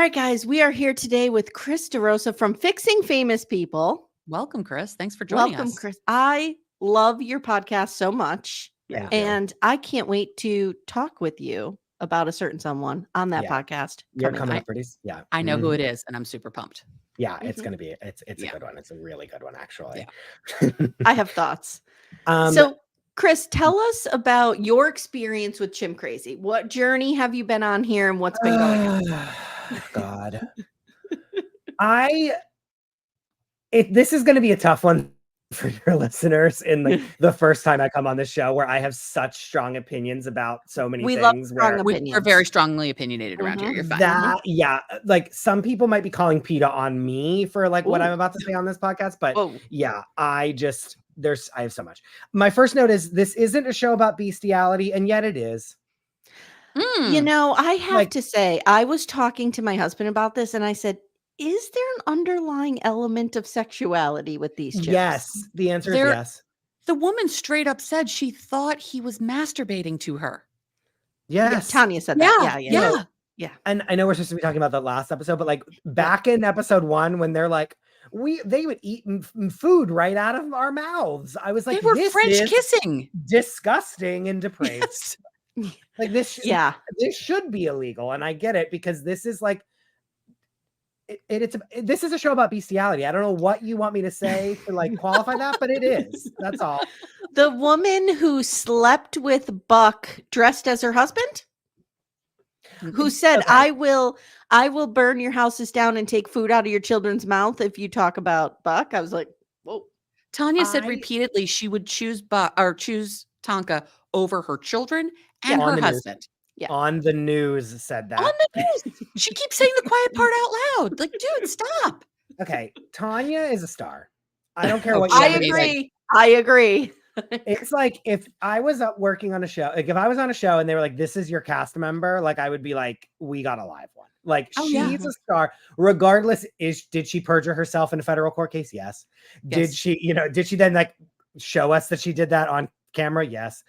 right, guys, we are here today with Chris DeRosa from Fixing Famous People. Welcome, Chris. Thanks for joining us. Welcome, Chris. I love your podcast so much. Yeah. And I can't wait to talk with you about a certain someone on that podcast. You're coming up, pretties. Yeah. I know who it is, and I'm super pumped. Yeah, it's going to be, it's a good one. It's a really good one, actually. Yeah. I have thoughts. So, Chris, tell us about your experience with Chimp Crazy. What journey have you been on here and what's been going on? God. This is going to be a tough one for your listeners in the first time I come on the show, where I have such strong opinions about so many things. We're very strongly opinionated around here. You're fine. Yeah, like some people might be calling PETA on me for like what I'm about to say on this podcast, but yeah, I have so much. My first note is this isn't a show about bestiality, and yet it is. You know, I have to say, I was talking to my husband about this, and I said, is there an underlying element of sexuality with these chimps? Yes. The answer is yes. The woman straight up said she thought he was masturbating to her. Yes. Tanya said that. Yeah. And I know we're supposed to be talking about the last episode, but like back in episode 1, when they're like, they would eat food right out of our mouths. I was like, they were French kissing. Disgusting and depraved. Yes. Like this should be illegal. And I get it, because this is like, this is a show about bestiality. I don't know what you want me to say to like qualify that, but it is. That's all. The woman who slept with Buck dressed as her husband, who said, I will burn your houses down and take food out of your children's mouth if you talk about Buck. I was like, whoa. Tanya said repeatedly she would choose Tonka over her children and her husband. Yeah. On the news said that. On the news. She keeps saying the quiet part out loud. Like, dude, stop. Okay. Tanya is a star. I don't care what you I agree. It's like if I was working on a show, like if I was on a show and they were like, this is your cast member, like I would be like, we got a live one. Like she's a star. Regardless, did she perjure herself in a federal court case? Yes. Did she then like show us that she did that on camera? Yes.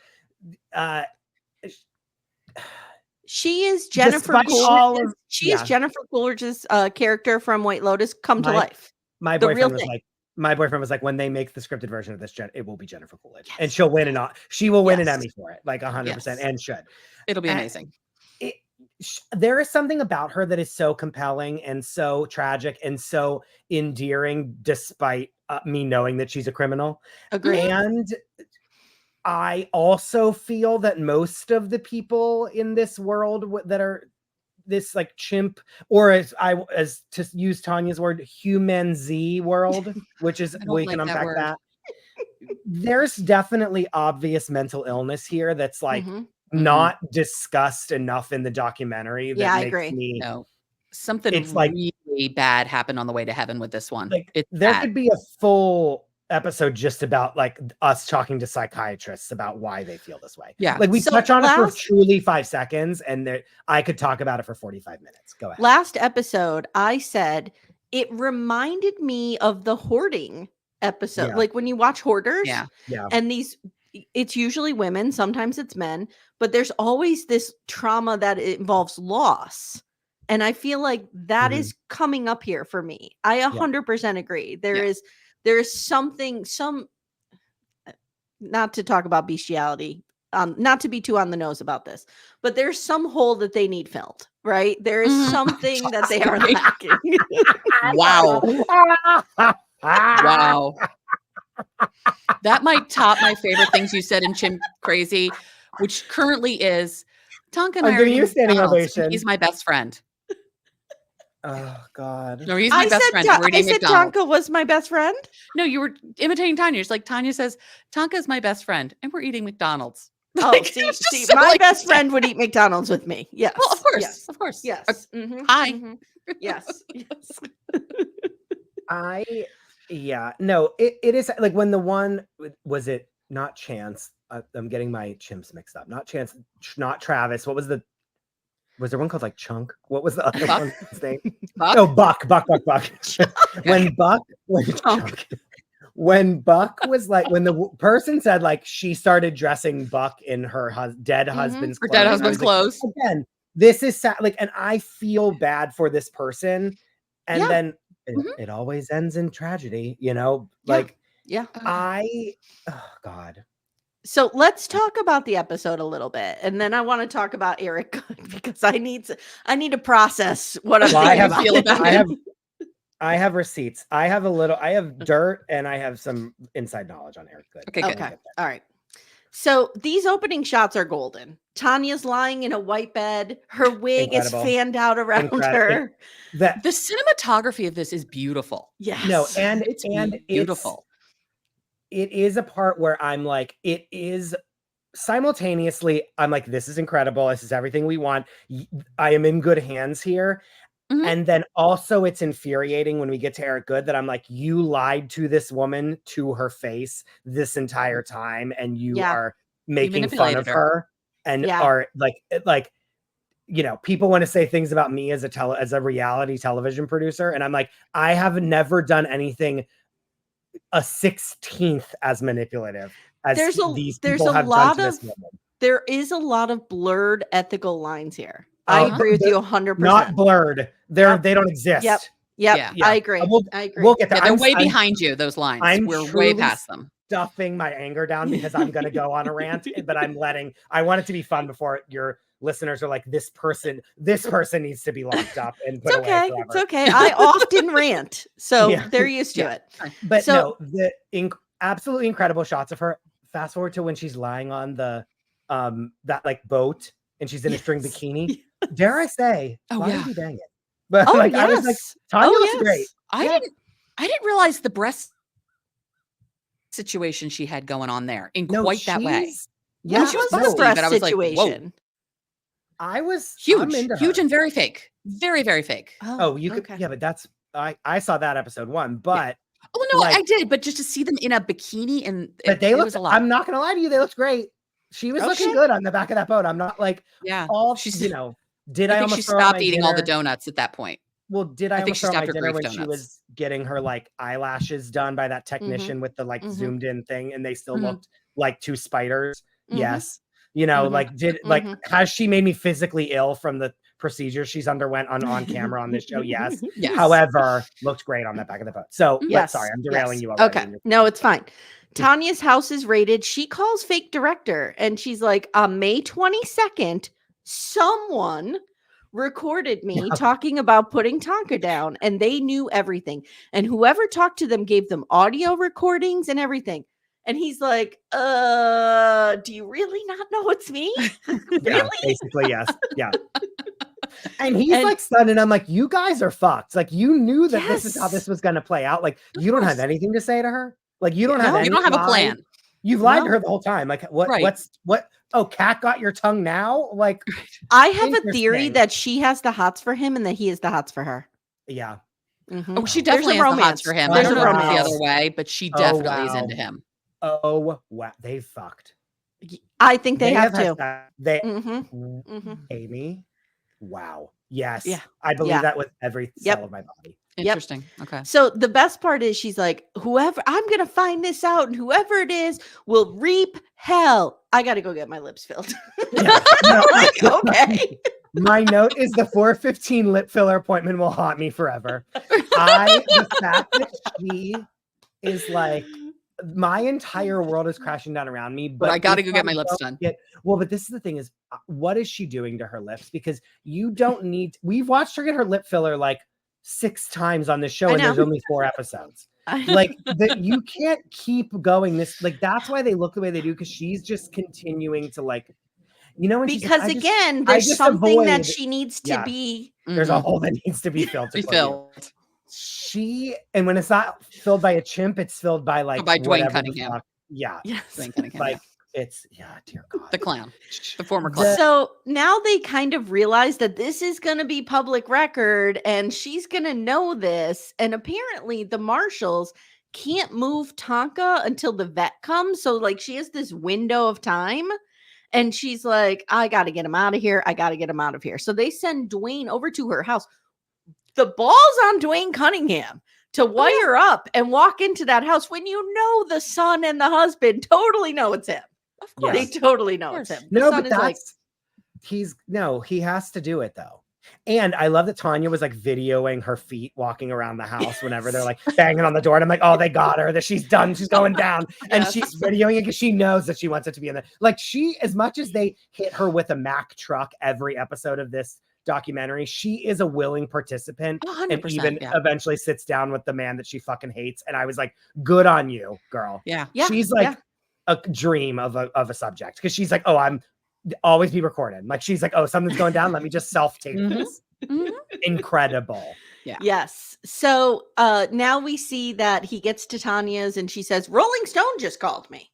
She is Jennifer Coolidge. She is Jennifer Coolidge's character from White Lotus come to life. My boyfriend was like, when they make the scripted version of this, it will be Jennifer Coolidge, and she'll win she will win an Emmy for it, like 100%, and should. It'll be amazing. There is something about her that is so compelling and so tragic and so endearing, despite me knowing that she's a criminal. Agreed. And I also feel that most of the people in this world that are this like chimp, or as to use Tanya's word, human Z world, which is we can unpack that. There's definitely obvious mental illness here that's like not discussed enough in the documentary. That I agree. Something really bad happened on the way to heaven with this one. Like there could be a full episode just about like us talking to psychiatrists about why they feel this way. Yeah. Like we touch on it for truly 5 seconds, and I could talk about it for 45 minutes. Go ahead. Last episode, I said it reminded me of the hoarding episode. Yeah. Like when you watch Hoarders, yeah. And it's usually women, sometimes it's men, but there's always this trauma that involves loss. And I feel like that is coming up here for me. I 100% agree. There is something, not to talk about bestiality, not to be too on the nose about this, but there's some hole that they need filled, right? There is something that they are lacking. Wow. Wow. That might top my favorite things you said in Chimp Crazy, which currently is Tonka and I are you standing ovation. He's my best friend. Oh God! No, he's my best friend. I said Tonka was my best friend. No, you were imitating Tanya. It's like Tanya says, Tonka is my best friend, and we're eating McDonald's. Oh, like, see, my best friend would eat McDonald's with me. Yes. Well, of course, of course. Yes. Hi. Yes. No, it is like when the one was it not Chance. I'm getting my chimps mixed up. Not Chance, not Travis. Was there one called like Chunk? What was the other one's name? Buck? Oh, Buck. When Buck was like, when the person said like she started dressing Buck in her dead husband's clothes. Her dead husband's clothes. Again, this is sad. Like, and I feel bad for this person. And then it always ends in tragedy, you know? Like, yeah. oh God. So let's talk about the episode a little bit, and then I want to talk about Eric Good because I need to process what I'm thinking about. I have receipts. I have dirt, and I have some inside knowledge on Eric Good. Okay, good. All right. So these opening shots are golden. Tanya's lying in a white bed. Her wig is fanned out around her. The cinematography of this is beautiful. Yes. No, and it's beautiful. It is a part where I'm like, it is simultaneously, I'm like, this is incredible. This is everything we want. I am in good hands here. Mm-hmm. And then also it's infuriating when we get to Eric Good that I'm like, you lied to this woman to her face this entire time. And you are making fun of her and are like, you know, people want to say things about me as a reality television producer. And I'm like, I have never done anything a 16th as manipulative as there is a lot of blurred ethical lines here. I agree with you 100%. Not blurred. They don't exist. Yep. Yeah. I agree. I agree. We'll get there. They're way behind you, those lines. We're way past them. Stuffing my anger down because I'm going to go on a rant, but I want it to be fun before your listeners are like, this person needs to be locked up and put away forever. It's okay. I often rant, so they're used to it. But the absolutely incredible shots of her. Fast forward to when she's lying on the that like boat and she's in a string bikini. Dare I say, why did you bang it? But I was like, Tanya looks great. I didn't realize the breast situation she had going on there in quite that way. Yeah, she was the breast situation. I was huge and very fake. Very, very fake. You could, but that's, I saw that episode 1, but. Oh, no, I did, but just to see them in a bikini and but they looked, I'm not going to lie to you, they looked great. She was looking good on the back of that boat. I'm not like, she's, you know, I think she stopped eating all the donuts at that point. Well, I think she stopped her dinner when she was getting her like eyelashes done by that technician with the like zoomed in thing and they still looked like 2 spiders? Yes. You know, has she made me physically ill from the procedure she's underwent on camera on this show? Yes. However, looked great on that back of the boat. So sorry, I'm derailing you already. Okay. No, it's fine. Tanya's house is raided. She calls fake director and she's like, on May 22nd, someone recorded me talking about putting Tonka down and they knew everything. And whoever talked to them gave them audio recordings and everything. And he's like, do you really not know it's me? Really? Yeah, basically, yes. Yeah. And he's like stunned, and I'm like, you guys are fucked. Like, you knew that this is how this was going to play out. Like, you don't have anything to say to her. Like, you don't have any. You don't have a plan. You've lied to her the whole time. Like, what? Oh, Kat got your tongue now? Like, I have a theory that she has the hots for him and that he has the hots for her. Yeah. Mm-hmm. Oh, she definitely has the hots for him. I don't know the other way, but she definitely is into him. Oh, wow. They fucked. I think they have to. Amy. Wow. Yes. Yeah. I believe that with every cell of my body. Interesting. Okay. So the best part is she's like, I'm going to find this out and whoever it is will reap hell. I got to go get my lips filled. Okay. My note is the 4:15 lip filler appointment will haunt me forever. The fact that she is like, my entire world is crashing down around me, but I got to go get my lips done. But this is the thing is, what is she doing to her lips? Because you don't need, we've watched her get her lip filler like 6 times on this show and there's only 4 episodes. Like you can't keep going this, like, that's why they look the way they do. Cause she's just continuing to like, you know, because there's something that she needs to be. There's a hole that needs to be filled. And when it's not filled by a chimp, it's filled by like by Dwayne Cunningham. Dwayne Cunningham. Like it's dear God. The clown. The former clown. So now they kind of realize that this is gonna be public record and she's gonna know this. And apparently the marshals can't move Tonka until the vet comes. So like she has this window of time. And she's like, I gotta get him out of here. So they send Dwayne over to her house. The ball's on Dwayne Cunningham to wire up and walk into that house when you know the son and the husband totally know it's him. Of course. They totally know it's him. No, but he has to do it though. And I love that Tanya was like videoing her feet walking around the house whenever they're like banging on the door. And I'm like, oh, they got her, that she's done, she's going down. And she's videoing it because she knows that she wants it to be in there. Like she, as much as they hit her with a Mack truck every episode of this documentary, she is a willing participant and even eventually sits down with the man that she fucking hates. And I was like, good on you, girl. Yeah. She's like a dream of a subject because she's like, oh, I'm always be recorded. Like she's like, oh, something's going down. Let me just self-tape this. Incredible. Yeah. Yes. So now we see that he gets to Tanya's and she says, Rolling Stone just called me.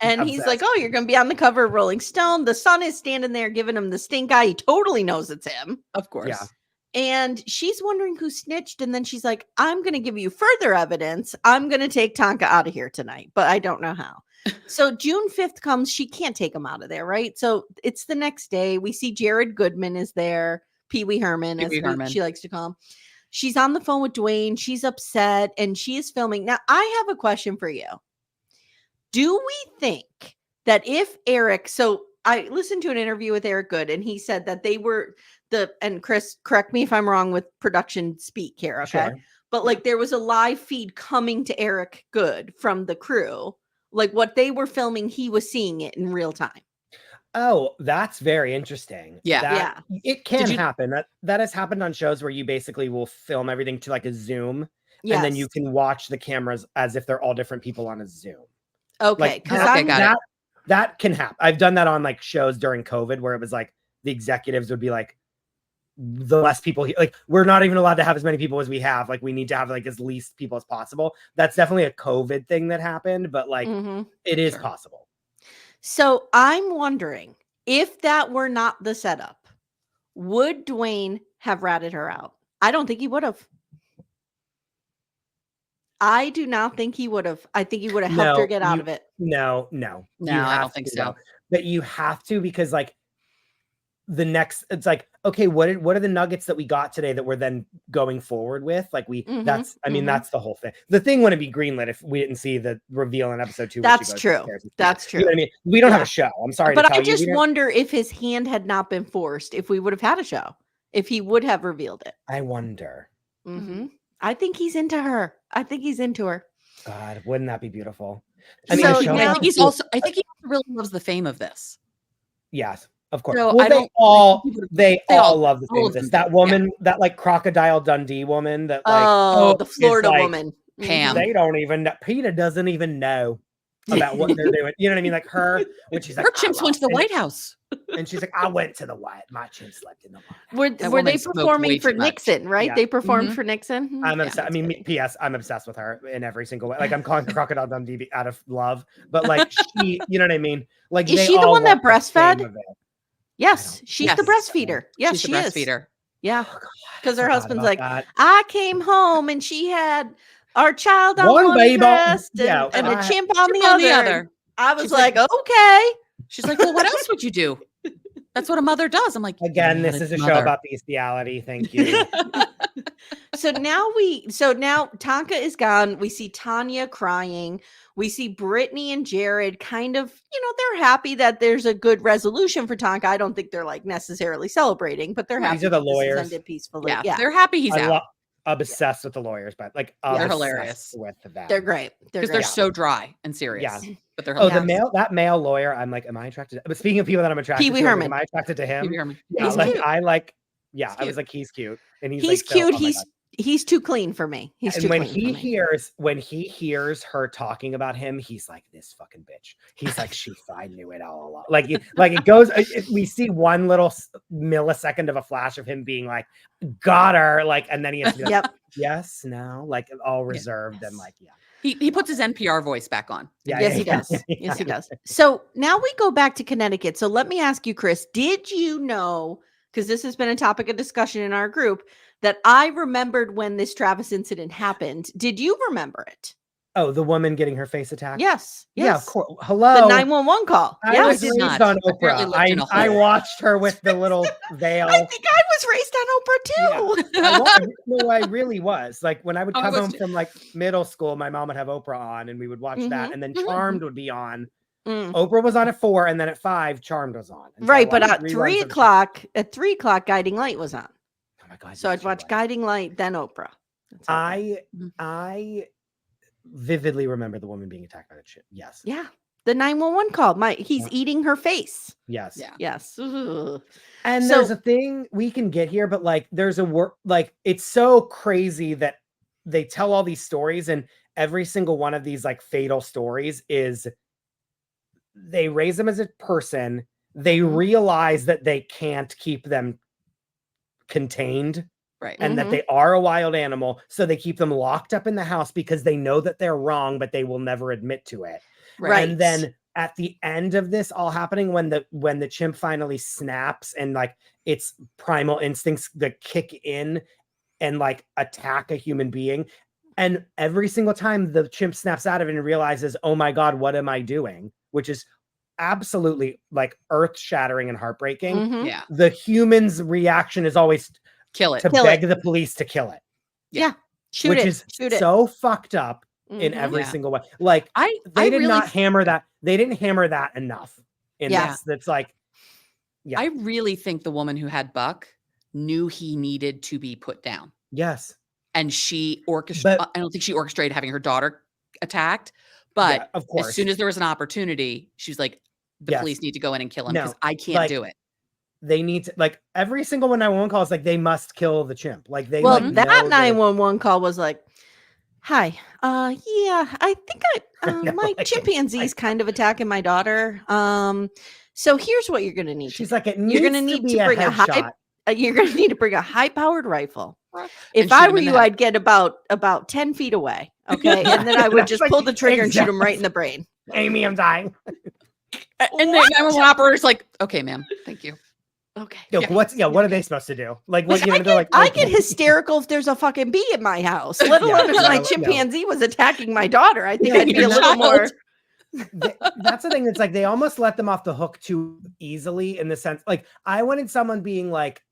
And he's like, oh, you're going to be on the cover of Rolling Stone. The son is standing there giving him the stink eye. He totally knows it's him. Of course. Yeah. And she's wondering who snitched. And then she's like, I'm going to give you further evidence. I'm going to take Tonka out of here tonight, but I don't know how. So June 5th comes. She can't take him out of there, right? So it's the next day. We see Jared Goodman is there. Pee Wee Herman, she likes to call him. She's on the phone with Dwayne. She's upset and she is filming. Now, I have a question for you. Do we think that if Eric, so I listened to an interview with Eric Good and he said that they were and Chris, correct me if I'm wrong with production speak here, okay? Sure. But like there was a live feed coming to Eric Good from the crew. Like what they were filming, he was seeing it in real time. Oh, that's very interesting. Yeah. It can happen. That has happened on shows where you basically will film everything to like a Zoom. Yes. And then you can watch the cameras as if they're all different people on a Zoom. Okay. Like, that can happen. I've done that on like shows during COVID where it was like the executives would be like, the less people like we're not even allowed to have as many people as we have. Like we need to have like as least people as possible. That's definitely a COVID thing that happened, but like it is possible. So I'm wondering if that were not the setup, would Dwayne have ratted her out? I don't think he would have. I do not think he would have. I think he would have helped her get out of it. No, I don't think so. But you have to because like the next, it's like, okay, what are the nuggets that we got today that we're then going forward with? Like that's the whole thing. The thing wouldn't be greenlit if we didn't see the reveal in episode 2. That's true. That's true. You know what I mean? We don't have a show. I'm sorry, but I just wonder if his hand had not been forced, if we would have had a show, if he would have revealed it. I wonder. I think he's into her. God, wouldn't that be beautiful? I mean, I think he really loves the fame of this. Yes. Of course. So well, they all love the thing. This. That woman, that like Crocodile Dundee woman, that like the Florida woman, Pam. They don't even know. PETA doesn't even know about what they're doing. You know what I mean? Like her, when she's like, her chimps went to the White House, and she's like, I went to the my chimp slept in the White House. Were they performing for Nixon? Right? Yeah. They performed for Nixon. I'm obsessed. I mean, P.S. I'm obsessed with her in every single way. Like I'm calling Crocodile Dundee out of love, but like she, you know what I mean? Like is she the one that breastfed? Yes, she's the breastfeeder. Yes, she is. Yeah, because her husband's like, I came home and she had our child on one breast and the chimp on the other. I was like, okay. She's like, well, what else would you do? That's what a mother does. I'm like, again, this is a show about bestiality. Thank you. So now Tonka is gone. We see Tanya crying. We see Brittany and Jared kind of, they're happy that there's a good resolution for Tonka. I don't think they're like necessarily celebrating, but they're happy. These are the lawyers. This ended peacefully. Yeah, they're happy he's out. Obsessed with the lawyers, but like they're hilarious with them. They're great because they're so dry and serious. Yeah, but they're hilarious. That male lawyer. I'm like, am I attracted? But speaking of people that I'm attracted Pee Wee Herman. Am I attracted to him? Pee Wee Herman. Yeah, he's like cute. I like. Yeah, I was like, he's cute, and he's cute. He's too clean for me. When he hears her talking about him, he's like, this fucking bitch. He's like, I knew it all along. Like it goes. We see one little millisecond of a flash of him being like, got her. Like, and then he has to be like, yes, no, like all reserved and like, He puts his NPR voice back on. Yes, he does. Yes, he does. So now we go back to Connecticut. So let me ask you, Chris, did you know? Because this has been a topic of discussion in our group, that I remembered when this Travis incident happened. Did you remember it? Oh, the woman getting her face attacked? Yes. Yeah, of course. Hello. The 911 call. I was raised on Oprah. I watched her with the little veil. I think I was raised on Oprah too. Yeah. No, I really was. Like when I would come home from like middle school, my mom would have Oprah on and we would watch that. And then Charmed would be on Oprah was on at 4, and then at 5, Charmed was on. And so Right, I but watched at reruns 3 of Charmed. o'clock, Guiding Light was on. Oh my God! So yes, I'd you're watch right. Guiding Light, then Oprah. That's how it went. I vividly remember the woman being attacked by the chimp. Yes. Yeah. The 911 call. He's eating her face. Yes. Yeah. Yes. Ugh. And So- there's a thing we can get here, but like there's a work, like it's so crazy that they tell all these stories, and every single one of these like fatal stories is they raise them as a person. They realize that they can't keep them contained, Right. and that they are a wild animal, so they keep them locked up in the house because they know that they're wrong, but they will never admit to it. Right. And then at the end of this all happening, when the chimp finally snaps and like its primal instincts that kick in and like attack a human being, and every single time the chimp snaps out of it and realizes, oh my God, what am I doing? Which is absolutely like earth-shattering and heartbreaking. Mhm. Yeah. The human's reaction is always Kill it. to beg the police to kill it. Shoot which it. is Shoot it. so fucked up in Mhm. every Yeah. single way. Like I they did really not hammer that. They didn't hammer that enough in Yeah. this. That's like, yeah. I really think the woman who had Buck knew he needed to be put down. Yes. And she orchestrated, I don't think she orchestrated having her daughter attacked, but Yeah, of course. as soon as there was an opportunity, she was like, the Yes. police need to go in and kill him No, because I can't like, do it. They need to, like, every single 911 call is like, they must kill the chimp. Like they Well, like, know that that 911 call was like, "Hi, yeah, I think know, my like, chimpanzee's kind of attacking my daughter. So here's what you're gonna need. she's to like, it You're needs gonna to need be to a bring a high. headshot. You're gonna need to bring a high-powered rifle. And If shoot I him were in the you, head. I'd get about 10 feet away, okay, and then I would That's just like- pull the trigger and shoot him right exactly. in the brain. Amy, I'm dying. And the 911 operator's like, okay, ma'am, thank you. Okay. Yo, Yeah. what are they supposed to do? Like, what? Like, You know, they're like, I okay. get hysterical if there's a fucking bee in my house, let Yeah, alone if my no, no. chimpanzee was attacking my daughter. I think Yeah, I'd be your a little child. more. That's the thing. That's like they almost let them off the hook too easily, in the sense, like I wanted someone being like,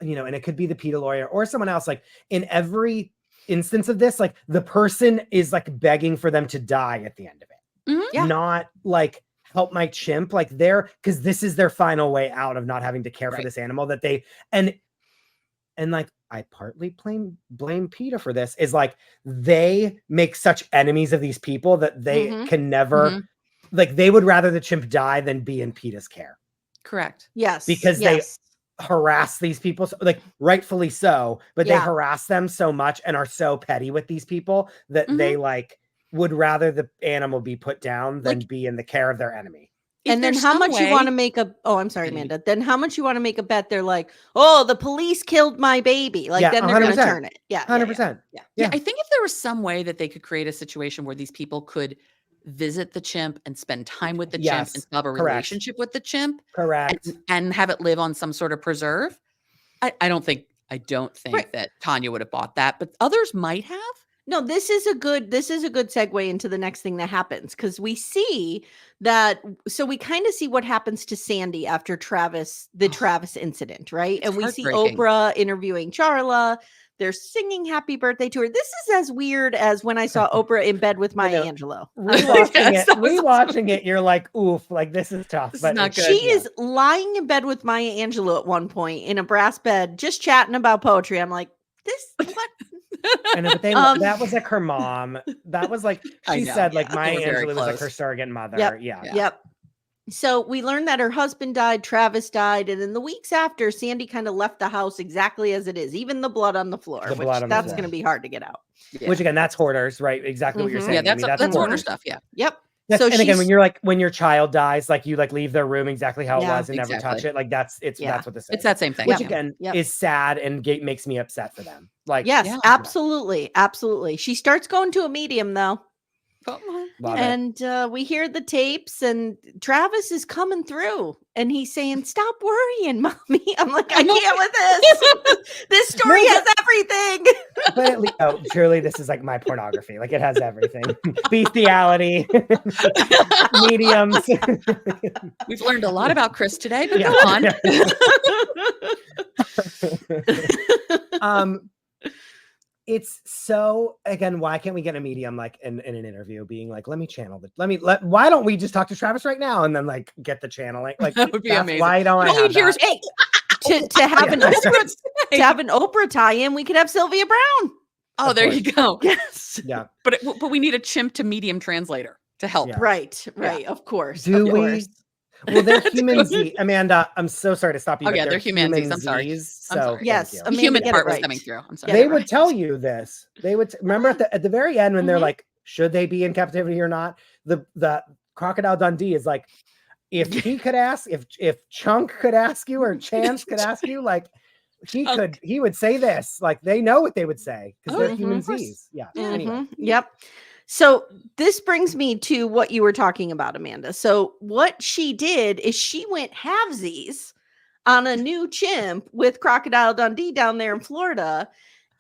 you know, and it could be the PETA lawyer or someone else, like in every instance of this, like the person is like begging for them to die at the end of it. Mhm. Yeah. Not like help my chimp, like they're, because this is their final way out of not having to care for Right. this animal that they, and like I partly blame PETA for this, is like they make such enemies of these people that they Mhm. can never, Mhm. like they would rather the chimp die than be in PETA's care, Correct. Yes, because they yes. harass these people, like rightfully so, but they Yeah. harass them so much and are so petty with these people that they like would rather the animal be put down than Like- be in the care of their enemy. If And then there's how some much you want to way- make a? Oh, I'm sorry, Continue. Amanda. Then how much you want to make a bet? They're like, oh, the police killed my baby. Like Yeah, then they're going to 100%. turn it. Yeah, 100%. Yeah. Yeah, I think if there was some way that they could create a situation where these people could visit the chimp and spend time with the chimp Yes, and have a correct. relationship with the chimp Correct. and have it live on some sort of preserve, I don't think Right. that Tanya would have bought that, but others might have. No, this is a good segue into the next thing that happens, because we see that. So we kind of see what happens to Sandy after the Travis incident, right? It's And we see heartbreaking. Oprah interviewing Charla. They're singing happy birthday to her. This is as weird as when I saw Oprah in bed with Maya know, Angelou. Rewatching it, you're like, oof, like this is tough. This is but not it's- good. She is lying in bed with Maya Angelou at one point in a brass bed, just chatting about poetry. I'm like, what? I know, but that was like her mom. That was like I she know, said, like yeah, Maya they were very Angelou was like close. her surrogate mother. Yep. Yeah. Yep. So we learned that her husband died, Travis died, and in the weeks after, Sandy kind of left the house exactly as it is, even the blood on the floor, The blood on the that's floor. going to be hard to get out. Yeah. Which again, that's hoarders, right? Exactly what you're Mhm. saying. Yeah, I mean, that's hoarders. order stuff. Yeah. Yep. Yes, So and again, she's- when your child dies, like you like leave their room exactly how it Yeah, was and never touch exactly. it. Like that's Yeah. what this is. It's that same thing. Which yeah. again Yep. is sad and makes me upset for them. Like Yes, Yeah. absolutely. Absolutely. She starts going to a medium though. love it. And we hear the tapes, and Travis is coming through, and he's saying, "Stop worrying, mommy." I'm like, I can't with this. This story No, has everything. But at least, truly, this is like my pornography. Like it has everything: bestiality, mediums. We've learned a lot about Chris today, but Yeah. go on. it's so, again, why can't we get a medium like in an interview being like, let me channel why don't we just talk to Travis right now and then like get the channeling? Like That would be that's amazing. why don't I All have you'd hear is, that? To have an Yeah. Oprah to have an Oprah tie-in, we could have Sylvia Brown. oh, Of there course. you go. Yes. Yeah. But we need a chimp to medium translator to help. Yeah. Right. Of course. Do of we? course. Well, they're human Z. Amanda, I'm so sorry to stop you. Oh, but yeah, they're humanzees. human I'm sorry. Zs, I'm so sorry. thank Yes, you. The Amanda, human get part it was right. coming through. I'm sorry. Get They it would right. tell you this. They would remember at the very end when they're Mhm. like, should they be in captivity or not? The Crocodile Dundee is like, if he could ask, if Chunk could ask you or Chance could ask you, like he would say this. Like they know what they would say because they're human of course. Z's. Yeah. Yeah. Anyway. Yep. So this brings me to what you were talking about, Amanda. So what she did is she went halvesies on a new chimp with Crocodile Dundee down there in Florida.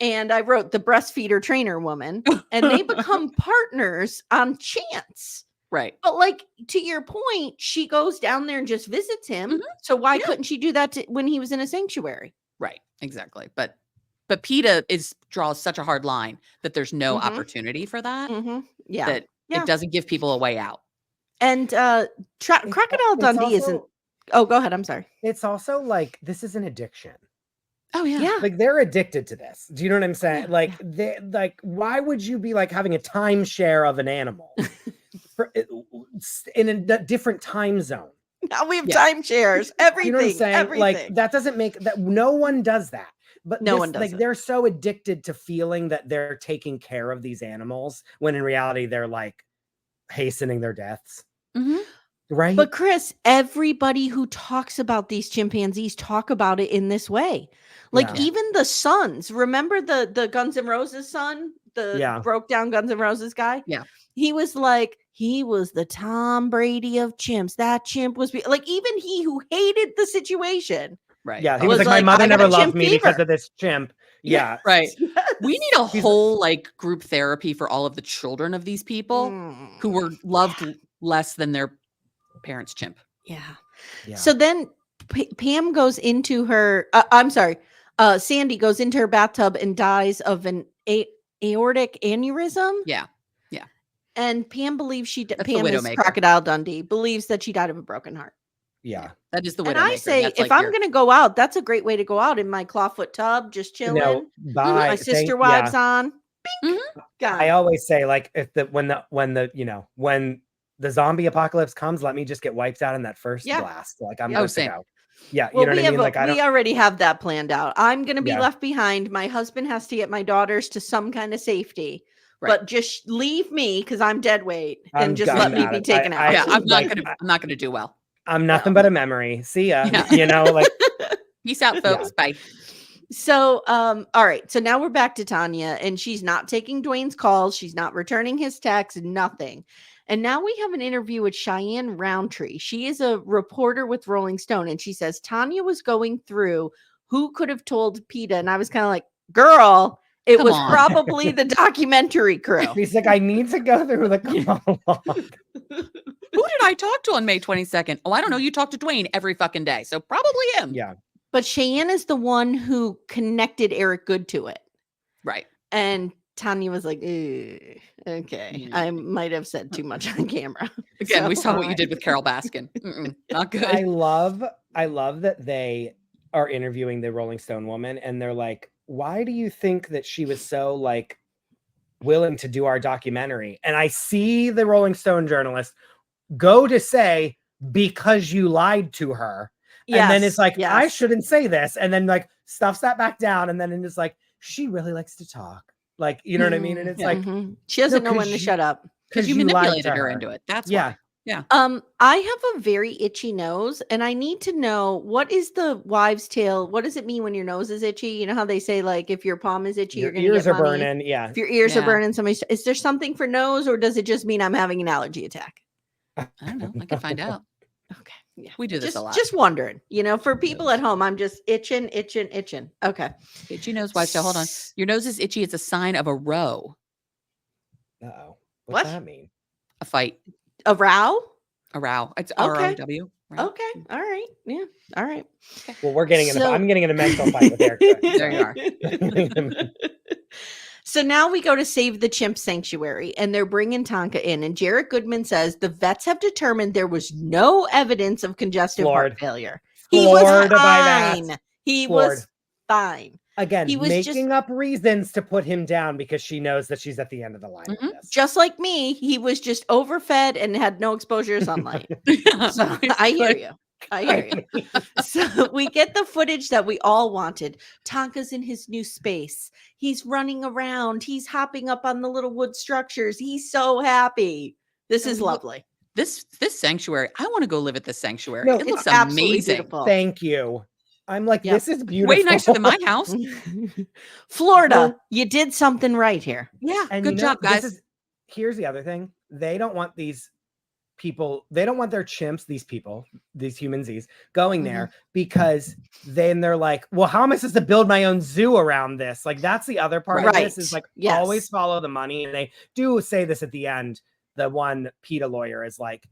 And I wrote the breastfeeder trainer woman, and they become partners on Chance. Right. But like to your point, she goes down there and just visits him. Mhm. So why Yeah. couldn't she do that when he was in a sanctuary? Right. Exactly. But PETA draws such a hard line that there's no Mhm. opportunity for that. Yeah. That Yeah. it doesn't give people a way out. And Crocodile It's Dundee also- isn't. Oh, go ahead. I'm sorry. It's also like this is an addiction. Oh yeah. Yeah. Like they're addicted to this. Do you know what I'm saying? Yeah, Like they like why would you be like having a timeshare of an animal in a different time zone? Now we have Yeah. timeshares. Everything. You know what I'm saying? Everything. Like that doesn't make that. No one does that. But No one does like it. they're so addicted to feeling that they're taking care of these animals when in reality they're like hastening their deaths. Mhm. Right? But Chris, everybody who talks about these chimpanzees talk about it in this way. Like Yeah. even the sons. Remember the Guns N' Roses son, the broke down Guns N' Roses guy? Yeah. He was like, he was the Tom Brady of chimps. That chimp was like even he who hated the situation. Right. Yeah, he was was like, my like, mother I got never a loved chimp me because fever. of this chimp. Yeah. Right. Yes. We need a whole like group therapy for all of the children of these people who were loved less than their parents' chimp. Yeah. Yeah. So then Pam goes into her, Sandy goes into her bathtub and dies of an aortic aneurysm. Yeah. And Pam believes That's the Pam is Widowmaker. Crocodile Dundee, believes that she died of a broken heart. Yeah. That is the And Widowmaker. I say, That's if like I'm your- going to go out, that's a great way to go out in my clawfoot tub, just chilling. No, My sister wives on. Bink. Gone. I always say like if when the zombie apocalypse comes, let me just get wiped out in that first blast. Like I'm Yeah. good Oh, to same. go. Yeah, Well, you know what I mean? Like we already have that planned out. I'm going to be Yeah. left behind. My husband has to get my daughters to some kind of safety. Right. But just leave me because I'm dead weight I'm and just done let me at be it. taken out. Yeah, I'm like, not gonna do well. I'm nothing but a memory. See ya. Yeah. You know, like Peace out, folks. Bye. So, all right. So now we're back to Tanya, and she's not taking Dwayne's calls. She's not returning his texts, nothing. And now we have an interview with Cheyenne Roundtree. She is a reporter with Rolling Stone, and she says Tanya was going through who could have told PETA, and I was kind of like, girl, it Come was on. probably the documentary crew. he's like, I need to go through the monologue. Who did I talk to on May 22nd? Oh, I don't know. You talk to Dwayne every fucking day. So probably him. Yeah. But Cheyenne is the one who connected Eric Good to it. Right. And Tanya was like, okay, I might have said too much on camera. Again, we So- saw what you did with Carol Baskin. Not good. I love that they are interviewing the Rolling Stone woman and they're like, why do you think that she was so like willing to do our documentary? And I see the Rolling Stone journalist go to say, because you lied to her. And then it's like, I shouldn't say this. And then like stuffs that back down. And then it's like, she really likes to talk. Like, you know what I mean? And it's like, she doesn't know 'cause when to you- shut up. Because you lied manipulated to her into it. That's Yeah. why. Yeah. I have a very itchy nose, and I need to know, what is the wives' tale? What does it mean when your nose is itchy? You know how they say, like, if your palm is itchy, Your you're going to ears get are money. burning. Yeah. If your ears are Yeah. burning, is there something for nose, or does it just mean I'm having an allergy attack? I don't know. I can find out. Okay. Yeah. We do this a lot. Just wondering, for people at home, I'm just itching. Okay. Itchy nose, wife. So hold on. Your nose is itchy. It's a sign of a row, Uh-oh. What? What's that mean? a fight, A row? a row. It's Okay. R-O-W. Right? Okay. All right. Yeah. All right. Well, I'm getting in a mental fight with Eric. There you are. So now we go to save the chimp sanctuary, and they're bringing Tonka in. And Jarrett Goodman says the vets have determined there was no evidence of congestive heart failure. He was Floored by that. fine. He Floored. was fine. Again, He was making up reasons to put him down because she knows that she's at the end of the line. Mhm. Of this. Just like me, he was just overfed and had no exposure to sunlight. So I hear you. I hear you. So we get the footage that we all wanted. Tonka's in his new space. He's running around. He's hopping up on the little wood structures. He's so happy. This is lovely. This sanctuary, I want to go live at this sanctuary. No, it looks It's absolutely amazing. beautiful. Thank you. I'm like, Yep. this is beautiful. Way nicer than my house. Florida, Well- you did something right here. Yeah, And good job, guys. Here's the other thing. They don't want these people, they don't want their chimps, these humanzees, going there because then they're like, well, how am I supposed to build my own zoo around this? Like, that's the other part of this is like, Yes. always follow the money. And they do say this at the end. The one PETA lawyer is like,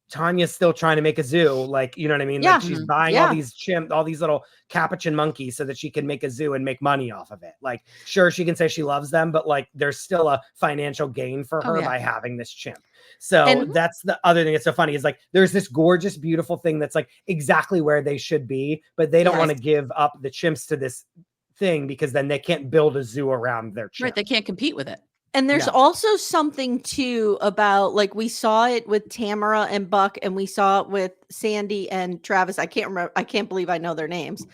Tanya's still trying to make a zoo. Like, you know what I mean? Yeah. Like she's buying all these little capuchin monkeys so that she can make a zoo and make money off of it. Like, sure, she can say she loves them, but like there's still a financial gain for her by having this chimp. So that's the other thing that's so funny is like, there's this gorgeous, beautiful thing that's like exactly where they should be, but they don't want to give up the chimps to this thing because then they can't build a zoo around their chimp. Right, they can't compete with it. And there's also something too about like we saw it with Tamara and Buck, and we saw it with Sandy and Travis. I can't remember. I can't believe I know their names.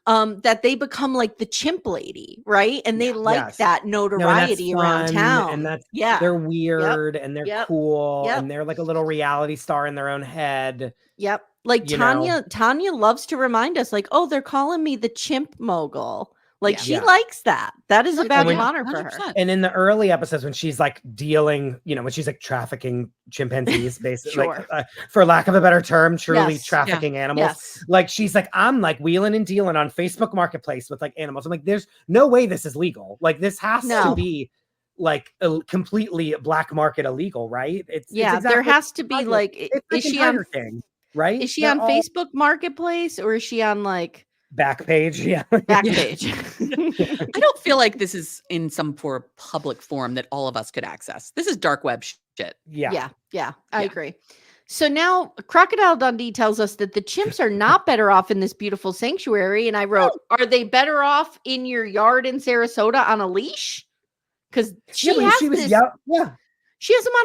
That they become like the chimp lady, right? And they like that notoriety around town. And that's they're weird and they're cool and they're like a little reality star in their own head. Yep. Like Tanya loves to remind us, like, oh, they're calling me the chimp mogul. Like she likes that. That is a badge of honor for her. And in the early episodes, when she's like dealing, when she's like trafficking chimpanzees, basically, like, for lack of a better term, truly trafficking animals. Like she's like, I'm like wheeling and dealing on Facebook Marketplace with like animals. I'm like, there's no way this is legal. Like this has to be like a completely black market illegal, right? It's exactly there has to be like, is she on thing, right? Is she on Facebook Marketplace or is she on like Backpage? Backpage. I don't feel like this is in some public forum that all of us could access. This is dark web shit. Yeah. I agree. So now Crocodile Dundee tells us that the chimps are not better off in this beautiful sanctuary. And I wrote, are they better off in your yard in Sarasota on a leash? Because she has them on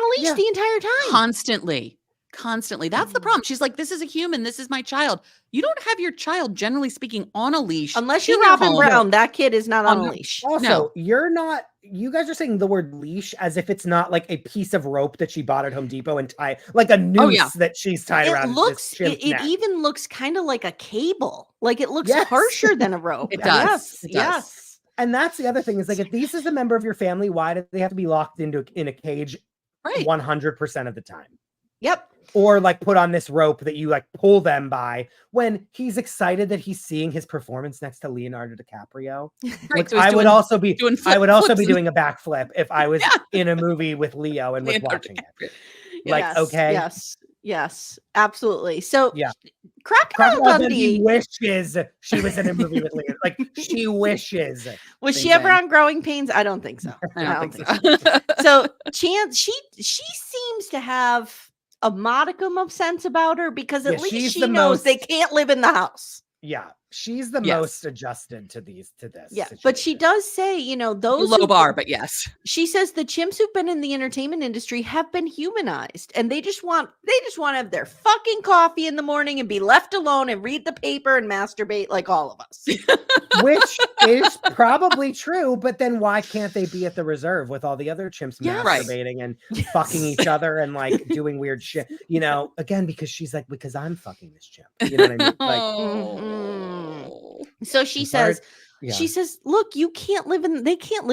a leash the entire time. Constantly. That's the problem. She's like, this is a human. This is my child. You don't have your child, generally speaking, on a leash. Unless you're Robin Brown, that kid is not on a leash. Also, you guys are saying the word leash as if it's not like a piece of rope that she bought at Home Depot and tie like a noose that she's tied around. It even looks kind of like a cable. Like it looks harsher than a rope. It does. Yes. And that's the other thing is like, if this is a member of your family, why do they have to be locked in a cage 100% of the time? Yep. Or like put on this rope that you like pull them by when he's excited that he's seeing his performance next to Leonardo DiCaprio. Like, so I would also be doing a backflip if I was in a movie with Leo and was watching it. Like, yes, absolutely. So Crocodile Dundee wishes she was in a movie with Leo. Like she wishes. Was she ever on Growing Pains? I don't think so. I don't think so. So Chance, she seems to have a modicum of sense about her because at least she knows they can't live in the house. Yeah, she's the most adjusted to this. Yeah, but she does say, those low bar, but yes. She says the chimps who've been in the entertainment industry have been humanized, and they just want to have their fucking coffee in the morning and be left alone and read the paper and masturbate like all of us. Which is probably true, but then why can't they be at the reserve with all the other chimps masturbating and fucking each other and like doing weird shit? Again, because she's like, because I'm fucking this chimp. You know what I mean? Like, So she says, look, they can't live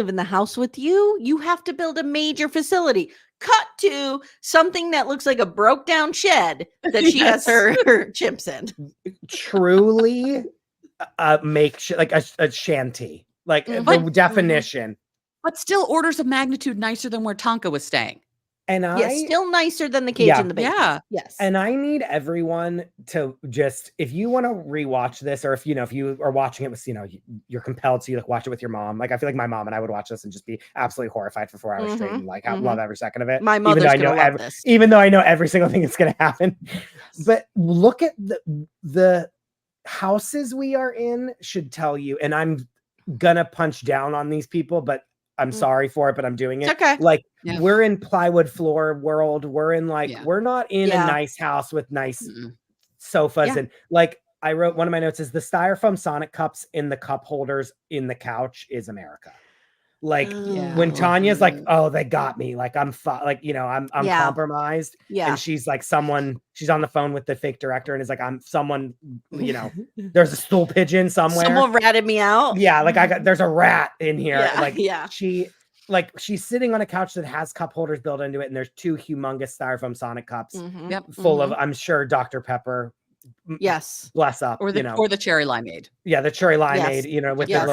in the house with you. You have to build a major facility. Cut to something that looks like a broke down shed that she has her chimps in. Truly like a shanty, like the definition. But still orders of magnitude nicer than where Tonka was staying. And Yes, still nicer than the cage in the basement. Yeah. Yes. And I need everyone to just, if you want to rewatch this, or if you are watching it with, you're compelled to watch it with your mom. Like, I feel like my mom and I would watch this and just be absolutely horrified for 4 hours straight and love every second of it. My mother's gonna love this. Even though I know every single thing that's going to happen. Yes. But look at the houses we are in should tell you, and I'm gonna punch down on these people, but I'm sorry for it, but I'm doing it. It's okay. Like, we're in plywood floor world. We're in we're not in a nice house with nice sofas. And like, I wrote, one of my notes is the styrofoam Sonic cups in the cup holders in the couch is America. Like, when Tanya's like, oh, they got me. Like, I'm I'm compromised. Yeah. And she's like, she's on the phone with the fake director and is like, there's a stool pigeon somewhere. Someone ratted me out. Yeah. Like, there's a rat in here. She's sitting on a couch that has cup holders built into it. And there's 2 humongous styrofoam Sonic cups full of, I'm sure, Dr. Pepper. Yes. Bless up. Or the cherry limeade. Yeah, the cherry limeade, with the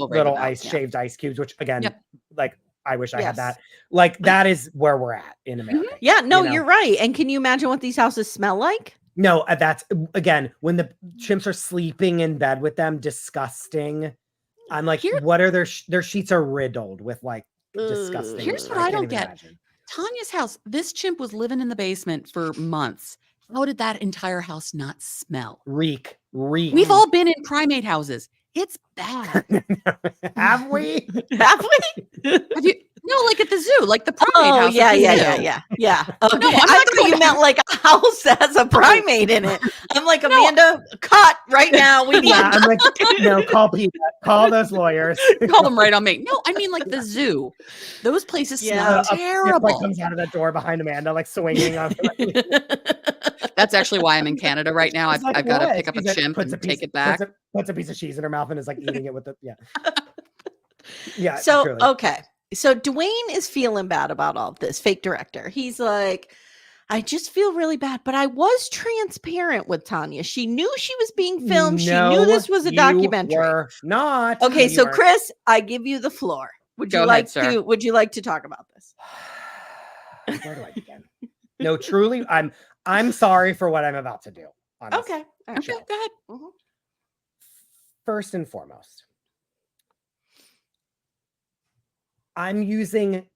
little shaved ice cubes, which again, like, I wish I had that. Like, that is where we're at in America. Yeah, no, you're right. And can you imagine what these houses smell like? No, that's, again, when the chimps are sleeping in bed with them, disgusting. I'm like, what are their sheets are riddled with disgusting. Here's what I don't get. Imagine. Tanya's house, this chimp was living in the basement for months. How did that entire house not smell? Reek. We've all been in primate houses. It's bad. Have we? Have you? No, like at the zoo, like the primate house. Yeah. Okay. No, I thought you meant like a house that has a primate in it. I'm like, Amanda, cut right now. We need. I'm like, no, call people. Call those lawyers. Call them right on me. No, I mean like the zoo. Those places smell terrible. Like comes out of that door behind Amanda, like swinging on. That's actually why I'm in Canada right now. I've got to pick up a chimp and take it back. Puts a piece of cheese in her mouth and is like eating it with the yeah. So truly. Okay. So Dwayne is feeling bad about all of this. Fake director. He's like, I just feel really bad, but I was transparent with Tanya. She knew she was being filmed. She knew this was a documentary. Were not. Okay, so Chris, I give you the floor. Would you like to talk about this? Where do I begin? No, truly, I'm sorry for what I'm about to do. Okay. Okay, go ahead. Mm-hmm. First and foremost, I'm using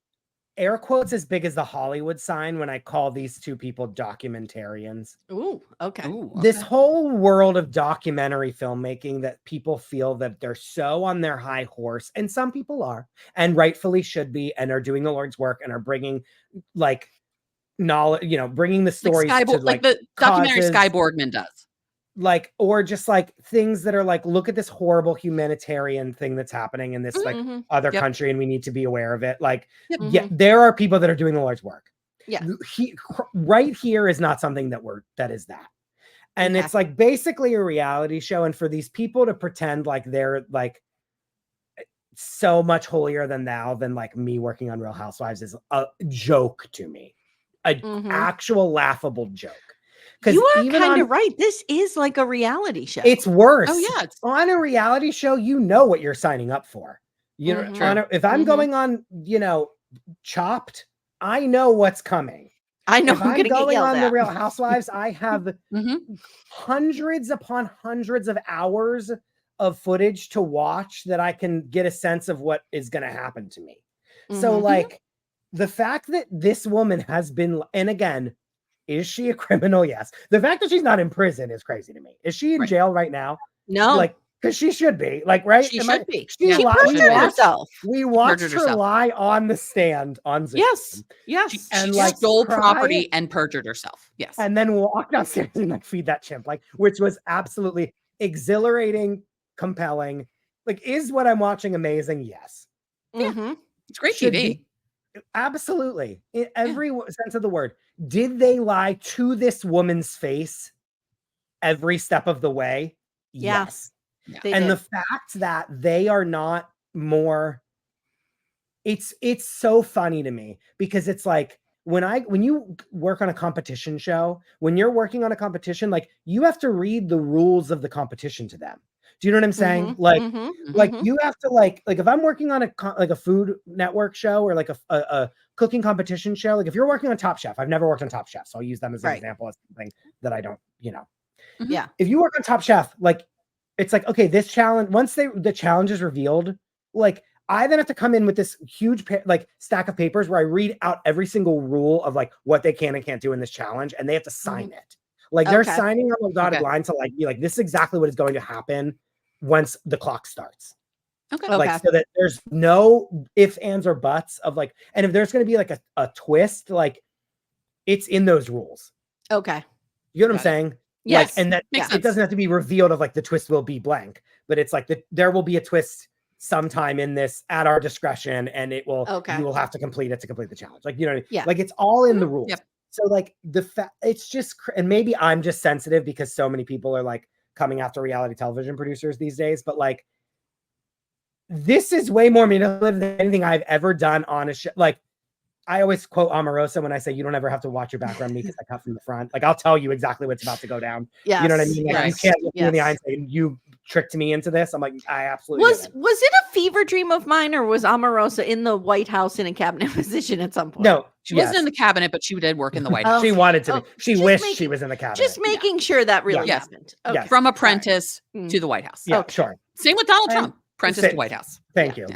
air quotes as big as the Hollywood sign when I call these 2 people documentarians. Ooh, okay. This whole world of documentary filmmaking that people feel that they're so on their high horse, and some people are, and rightfully should be, and are doing the Lord's work and are bringing knowledge, bringing the stories to the documentary Sky Borgman does. Or just things that are look at this horrible humanitarian thing that's happening in this other country, and we need to be aware of it. There are people that are doing the Lord's work. Yeah. Right here is not something that is that. And it's basically a reality show. And for these people to pretend like they're so much holier than thou than me working on Real Housewives is a joke to me. Actual laughable joke. You are kind of right. This is like a reality show. It's worse. Oh yeah, on a reality show, you know what you're signing up for. If I'm going on, Chopped, I know what's coming. I know if I'm going on the Real Housewives, I have hundreds upon hundreds of hours of footage to watch that I can get a sense of what is going to happen to me. So the fact that this woman has been, and again, is she a criminal? Yes. The fact that she's not in prison is crazy to me. Is she in jail right now? No. Because she should be. Right? She should be. She perjured herself. We watched her lie on the stand on Zoom. Yes. She stole property and perjured herself. Yes. And then walked downstairs and feed that chimp, which was absolutely exhilarating, compelling. Is what I'm watching amazing? Yes. Mm-hmm. It's great TV. Absolutely. In every sense of the word. Did they lie to this woman's face every step of the way? Yes. And the fact that they are not more, it's so funny to me because it's when you work on a competition show, when you're working on a competition, you have to read the rules of the competition to them. Do you know what I'm saying? You have to if I'm working on a Food Network show or a cooking competition show, like if you're working on Top Chef, I've never worked on Top Chef, so I'll use them as an example as something that I don't, Yeah. If you work on Top Chef, like it's like, okay, this challenge, once the challenge is revealed, like I then have to come in with this huge stack of papers where I read out every single rule of like what they can and can't do in this challenge, and they have to sign it. Like they're signing on the dotted line to like be like, this is exactly what is going to happen once the clock starts. Like so that there's no ifs, ands, or buts of like, and if there's going to be like a twist, like it's in those rules. Okay. You know what I'm saying? Yes. Like, and that it doesn't have to be revealed of like the twist will be blank, but it's like there will be a twist sometime in this at our discretion, and it will you will have to complete it to complete the challenge. Like, you know, like it's all in the rules. So like it's just, and maybe I'm just sensitive because so many people are like coming after reality television producers these days, but like this is way more manipulative than anything I've ever done on a show. Like I always quote Omarosa when I say you don't ever have to watch your background me because I cut from the front. Like I'll tell you exactly what's about to go down. Yes. You know what I mean? Like you can't look me in the eye and say you tricked me into this. I'm like, I absolutely was it a fever dream of mine, or was Omarosa in the White House in a cabinet position at some point? No, she wasn't in the cabinet, but she did work in the White House. She wanted to be. She wished she was in the cabinet. Just making sure that really happened. Okay. From apprentice to the White House. Yeah, sure. Same with Donald Trump. Apprentice to White House. Thank you.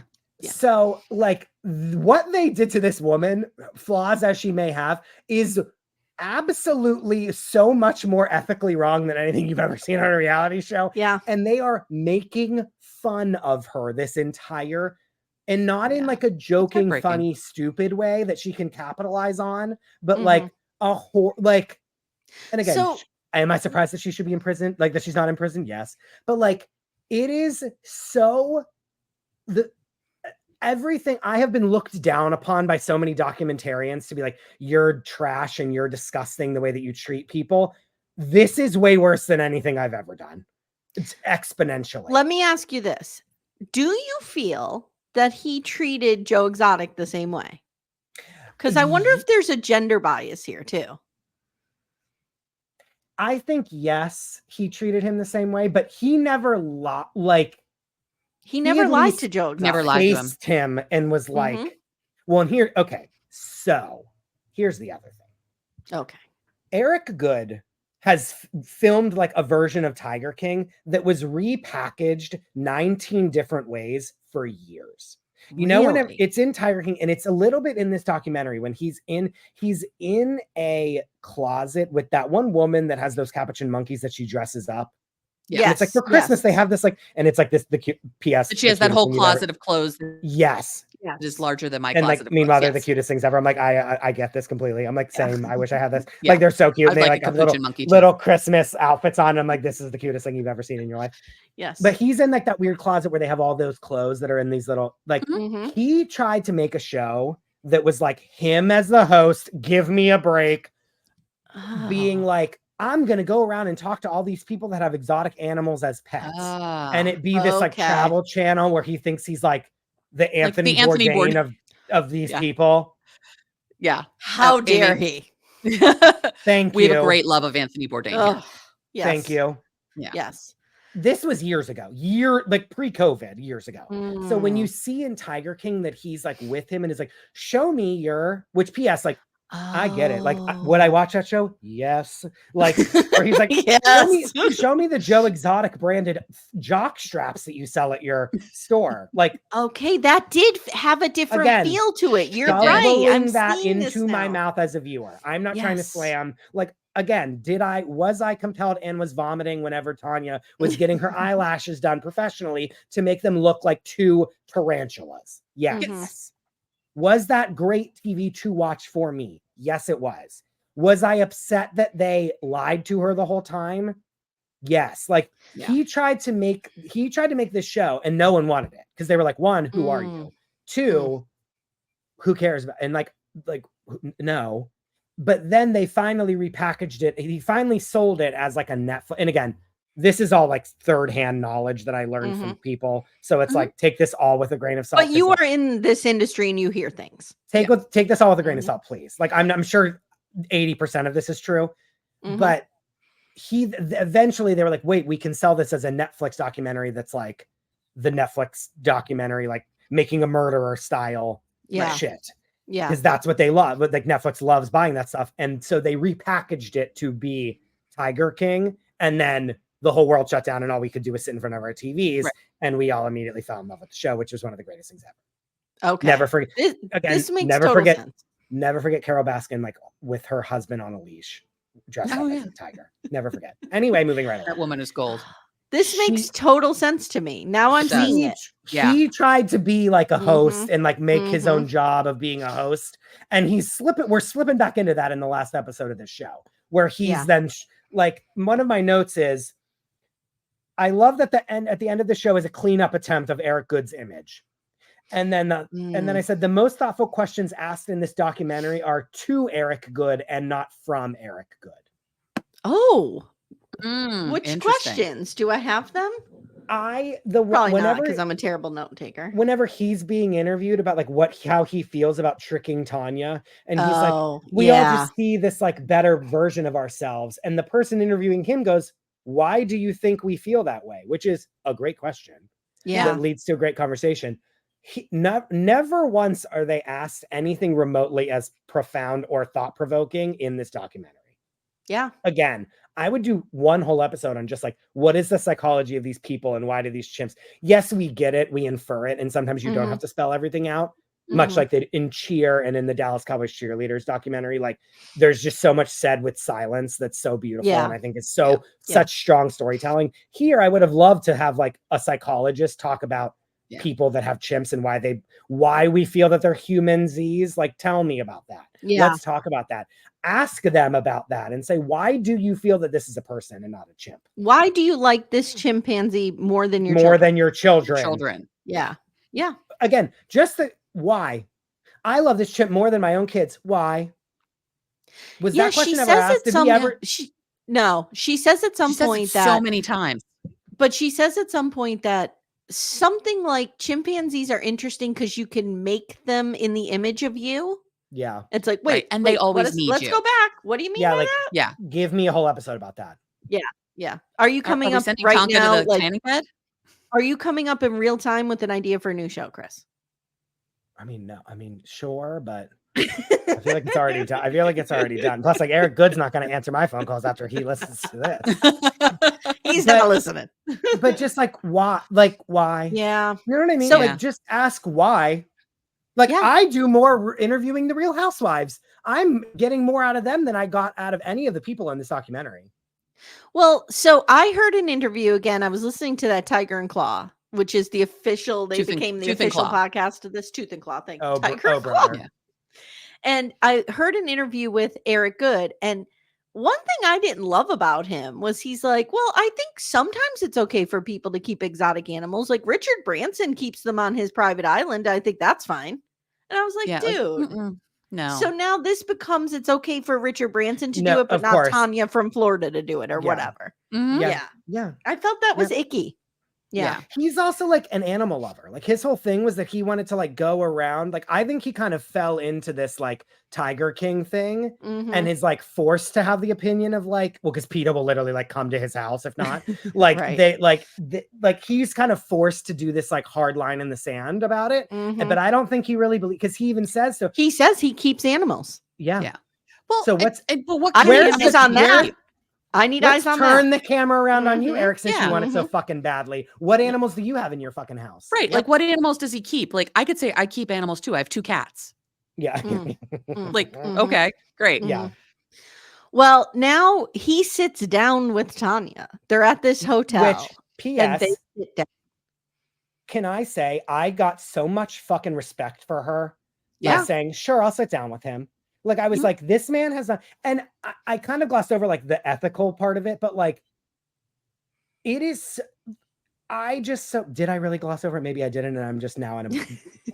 So like what they did to this woman, flaws as she may have, is absolutely so much more ethically wrong than anything you've ever seen on a reality show. Yeah. And they are making fun of her this entire, and not in like a joking, funny, stupid way that she can capitalize on, but like like, and again, am I surprised that she should be in prison? Like that she's not in prison? Yes. But like, it is so everything. I have been looked down upon by so many documentarians to be like, you're trash and you're disgusting the way that you treat people. This is way worse than anything I've ever done. It's exponentially. Let me ask you this. Do you feel that he treated Joe Exotic the same way? Because I wonder if there's a gender bias here too. I think yes, he treated him the same way, but he never he never lied to Joe Exotic. Never lied to him and was like, well, and here, okay, so here's the other thing. Okay. Eric Good has filmed like a version of Tiger King that was repackaged 19 different ways for years. You know, when it's in Tiger King, and it's a little bit in this documentary when he's in a closet with that one woman that has those capuchin monkeys that she dresses up. Yeah, it's like for Christmas they have this like, and it's like this PS. But she has that whole closet of clothes. Yes, it is larger than my and closet. Like meanwhile, they're the cutest things ever. I'm like, I get this completely. I'm like, same. I wish I had this. Like they're so cute. They like have little Christmas outfits on. I'm like, this is the cutest thing you've ever seen in your life. Yes, but he's in like that weird closet where they have all those clothes that are in these little like. He tried to make a show that was like him as the host. Give me a break. Being like, I'm going to go around and talk to all these people that have exotic animals as pets. And it be this like travel channel where he thinks he's like the Anthony Bourdain of these people. Yeah. How dare he? Thank you. We have a great love of Anthony Bourdain. Yes. Thank you. Yeah. Yes. This was years ago, like pre-COVID years ago. So when you see in Tiger King that he's like with him and is like, show me your, which PS, like, I get it. Like, would I watch that show? Yes. Like, or he's like, show me the Joe Exotic branded jock straps that you sell at your store. Like, okay, that did have a different feel to it. You're right. I'm that seeing into my mouth as a viewer. I'm not trying to slam. Like, again, was I compelled and was vomiting whenever Tanya was getting her eyelashes done professionally to make them look like two tarantulas? Yes. Was that great TV to watch for me? Yes, it was. Was I upset that they lied to her the whole time? Yes. Like he tried to make this show and no one wanted it because they were like, one, who are you? Two, who cares about? And like no. But then they finally repackaged it. He finally sold it as like a Netflix. And again, this is all like third-hand knowledge that I learned from people. So it's like, take this all with a grain of salt. But you are in this industry and you hear things. Take this all with a grain of salt, please. Like I'm sure 80% of this is true. But eventually they were like, wait, we can sell this as a Netflix documentary that's like the Netflix documentary, like Making a Murderer style shit. Yeah. Because that's what they love. But like Netflix loves buying that stuff. And so they repackaged it to be Tiger King. And then the whole world shut down and all we could do was sit in front of our TVs. Right. And we all immediately fell in love with the show, which was one of the greatest things ever. Okay. Never forget. This makes total sense. Never forget Carol Baskin, like with her husband on a leash, dressed up as a tiger. Never forget. Anyway, moving right That along. woman is gold. This makes total sense to me. Now I'm seeing it. He tried to be like a host and like make his own job of being a host. And we're slipping back into that in the last episode of this show, where he's then like, one of my notes is, I love that at the end of the show is a cleanup attempt of Eric Good's image. And then I said, the most thoughtful questions asked in this documentary are to Eric Good and not from Eric Good. Oh, which questions? Do I have them? Probably not, because I'm a terrible note taker. Whenever he's being interviewed about like how he feels about tricking Tanya, and he's like, we all just see this like better version of ourselves. And the person interviewing him goes, why do you think we feel that way? Which is a great question. Yeah. That leads to a great conversation. Never once are they asked anything remotely as profound or thought-provoking in this documentary. Yeah. Again, I would do one whole episode on just like, what is the psychology of these people and why do these chimps? Yes, we get it. We infer it. And sometimes you don't have to spell everything out. Much like in Cheer and in the Dallas Cowboys cheerleaders documentary. Like there's just so much said with silence that's so beautiful. And I think it's such strong storytelling. Here, I would have loved to have like a psychologist talk about people that have chimps and why we feel that they're humanzees. Like, tell me about that. Let's talk about that. Ask them about that and say, why do you feel that this is a person and not a chimp? Why do you like this chimpanzee more than your children? Yeah. Yeah. Again, just why? I love this chimp more than my own kids. Why? Was that question ever asked? Did we ever? No, she says at some point that so many times. But she says at some point that something like chimpanzees are interesting because you can make them in the image of you. Yeah. It's like, wait, and they always need you. Let's go back. What do you mean by that? Yeah. Give me a whole episode about that. Yeah. Yeah. Are you coming up right Tonka now? To the tanning bed? Are you coming up in real time with an idea for a new show, Chris? I mean, no. I mean, sure, but I feel like it's already done. I feel like it's already done. Plus, like Eric Good's not going to answer my phone calls after he listens to this. He's not listening. But just like why? Like why? Yeah. You know what I mean? So, like just ask why. Like I do more interviewing the Real Housewives. I'm getting more out of them than I got out of any of the people in this documentary. Well, so I heard an interview again. I was listening to that Tiger and Claw, which is the official. They became the official podcast of this Tooth and Claw thing. Tiger and Claw. Yeah. And I heard an interview with Eric Good, and one thing I didn't love about him was he's like, well, I think sometimes it's okay for people to keep exotic animals. Like Richard Branson keeps them on his private island. I think that's fine. And I was like, dude, no. So now this becomes, it's okay for Richard Branson to do it, but not Tanya from Florida to do it or whatever. Yeah. I felt that was icky. Yeah. He's also like an animal lover. Like his whole thing was that he wanted to like go around. Like I think he kind of fell into this like Tiger King thing and is like forced to have the opinion of like, well, because PETA will literally like come to his house if not. Like like he's kind of forced to do this like hard line in the sand about it. But I don't think he really believes, because he even says so. He says he keeps animals. Yeah. Well, so what's eyes on that? I need eyes on that. Turn the camera around on you, Eric, since you want it so fucking badly. What animals do you have in your fucking house? Right. Like what animals does he keep? Like I could say I keep animals too. I have 2 cats. Yeah. Like, okay, great. Yeah. Well, now he sits down with Tanya. They're at this hotel. Which, P.S. They sit down. Can I say, I got so much fucking respect for her by saying, sure, I'll sit down with him. Like, I was like, this man has not, and I kind of glossed over like the ethical part of it, but like, it is, did I really gloss over it? Maybe I didn't. And I'm just now in a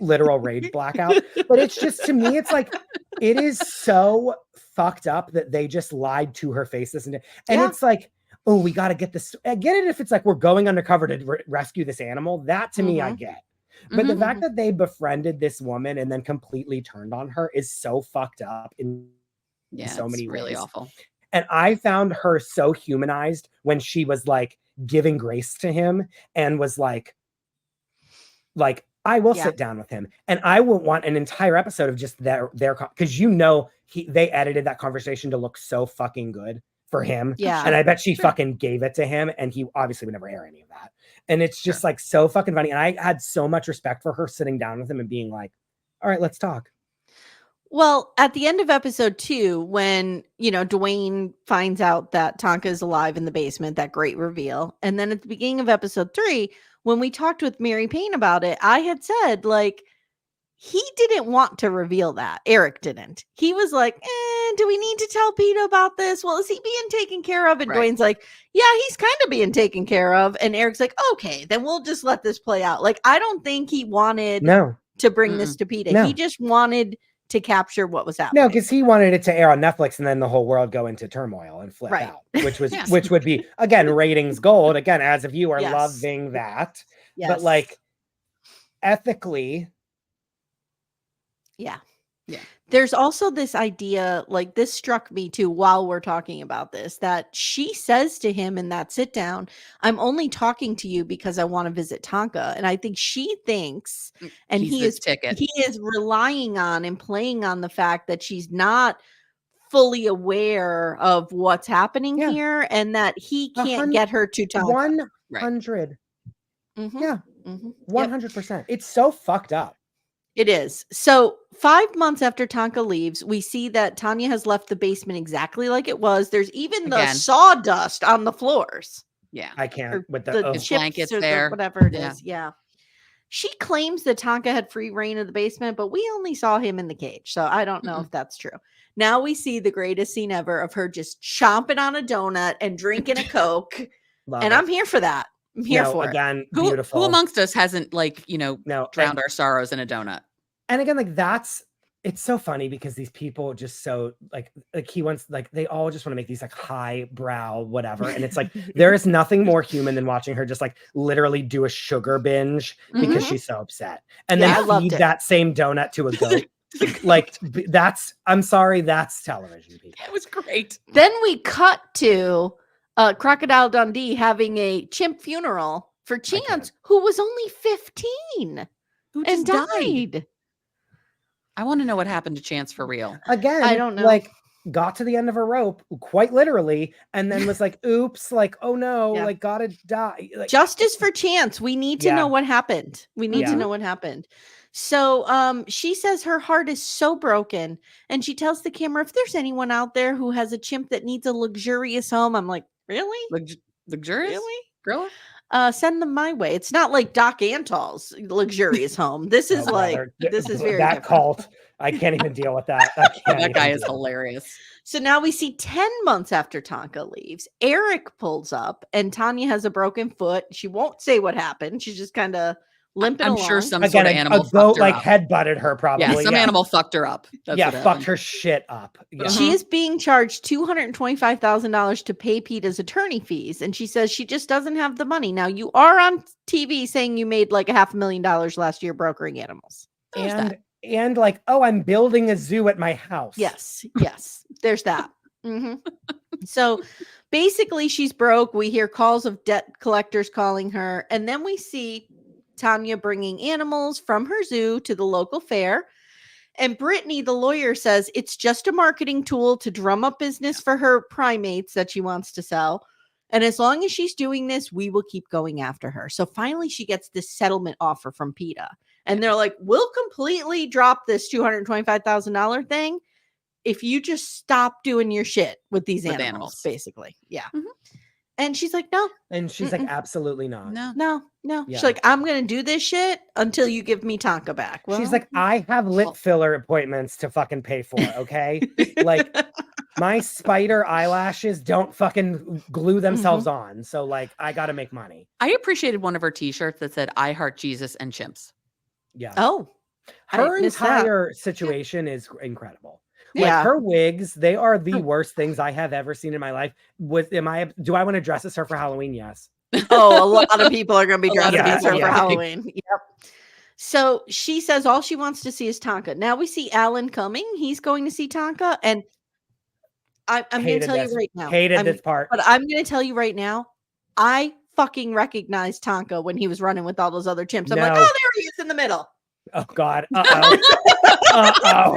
literal rage blackout, but it's just, to me, it's like, it is so fucked up that they just lied to her face this and it's like, oh, we got to get this. I get it if it's like, we're going undercover to rescue this animal. That to me, I get. But the fact that they befriended this woman and then completely turned on her is so fucked up in so many ways. Really awful. And I found her so humanized when she was like giving grace to him and was like I will sit down with him, and I will want an entire episode of just their because they edited that conversation to look so fucking good for him. Yeah. And I bet she fucking gave it to him, and he obviously would never air any of that. And it's just like so fucking funny. And I had so much respect for her sitting down with him and being like, all right, let's talk. Well, at the end of episode 2, when, Dwayne finds out that Tonka is alive in the basement, that great reveal. And then at the beginning of episode 3, when we talked with Mary Payne about it, I had said, like, he didn't want to reveal that. Eric didn't. He was like, do we need to tell Peter about this? Well, is he being taken care of? And Dwayne's like, yeah, he's kind of being taken care of. And Eric's like, okay, then we'll just let this play out. Like, I don't think he wanted to bring this to Peter. No. He just wanted to capture what was happening. No, because he wanted it to air on Netflix and then the whole world go into turmoil and flip out, which was which would be, again, ratings gold. Again, as if you are loving that. Yes. But like ethically. Yeah. There's also this idea, like this struck me too while we're talking about this, that she says to him in that sit down, I'm only talking to you because I want to visit Tonka. And I think she thinks, and he is relying on and playing on the fact that she's not fully aware of what's happening here and that he can't get her to Tonka. 100. Mm-hmm. Yeah. 100%. It's so fucked up. It is. So 5 months after Tonka leaves, we see that Tanya has left the basement exactly like it was. There's even the sawdust on the floors. Yeah. I can't with the chips blankets there. Whatever it is. Yeah. She claims that Tonka had free reign of the basement, but we only saw him in the cage. So I don't know if that's true. Now we see the greatest scene ever of her just chomping on a donut and drinking a Coke. I'm here for that. I'm here for it. Who amongst us hasn't drowned our sorrows in a donut? And again, like it's so funny because these people just so like he wants, like they all just want to make these like highbrow whatever. And it's like, there is nothing more human than watching her just like literally do a sugar binge because she's so upset. And then feed that same donut to a goat. Like I'm sorry, that's television, people. It was great. Then we cut to Crocodile Dundee having a chimp funeral for Chance, who was only 15 and died. I want to know what happened to Chance for real. Again, I don't know. Like, got to the end of a rope, quite literally, and then was like, oops, like, oh no, like, gotta die. Like, justice for Chance. We need to know what happened. We need to know what happened. So she says her heart is so broken, and she tells the camera, if there's anyone out there who has a chimp that needs a luxurious home, I'm like, really? Luxurious? Really? Girl? Send them my way. It's not like Doc Antall's luxurious home. This is this is very that different. Cult. I can't even deal with that. That guy is hilarious. So now we see 10 months after Tonka leaves, Eric pulls up and Tanya has a broken foot. She won't say what happened. She's just kind of limping along. I'm sure some sort of animal a goat like head-butted her probably. Yeah, some animal fucked her up. That's fucked her shit up. Yeah. She is being charged $225,000 to pay PETA's attorney fees. And she says she just doesn't have the money. Now, you are on TV saying you made like $500,000 last year brokering animals. And like, oh, I'm building a zoo at my house. Yes. There's that. So basically she's broke. We hear calls of debt collectors calling her. And then we see Tanya bringing animals from her zoo to the local fair. And Brittany, the lawyer, says it's just a marketing tool to drum up business for her primates that she wants to sell. And as long as she's doing this, we will keep going after her. So finally she gets this settlement offer from PETA. And they're like, we'll completely drop this $225,000 thing if you just stop doing your shit with these animals, basically. Yeah. And she's like, no. And she's like, absolutely not. No. Yeah. She's like, I'm going to do this shit until you give me Tonka back. Well, she's like, I have lip filler appointments to fucking pay for. Okay. Like, my spider eyelashes don't fucking glue themselves on. So like, I got to make money. I appreciated one of her t-shirts that said, I heart Jesus and chimps. Yeah. Oh, her entire situation is incredible. Like her wigs, they are the worst things I have ever seen in my life. Do I want to dress as her for Halloween? Yes. Oh, a lot of people are going to be dressed as her for Halloween. Yep. So she says all she wants to see is Tonka. Now we see Alan coming. He's going to see Tonka. And I'm going to tell you right now. Hated this part. But I'm going to tell you right now, I fucking recognize Tonka when he was running with all those other chimps. I'm like, No. oh, there he is in the middle. Oh God. Uh-oh.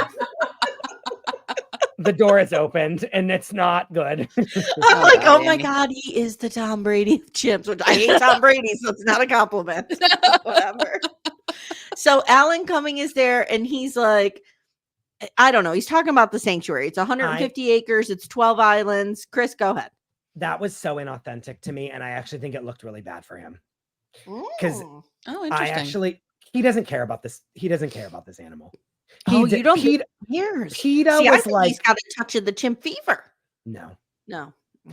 The door is opened and it's not good. I'm like, oh my Amy. God, he is the Tom Brady of chimps, which I hate Tom Brady, so it's not a compliment. Whatever. So Alan Cumming is there and he's like, I don't know. He's talking about the sanctuary. It's 150 acres. It's 12 islands. Chris, go ahead. That was so inauthentic to me. And I actually think it looked really bad for him. Because he doesn't care about this. He doesn't care about this animal. You don't think years. PETA See, was I think like, he's got a touch of the chimp fever. No.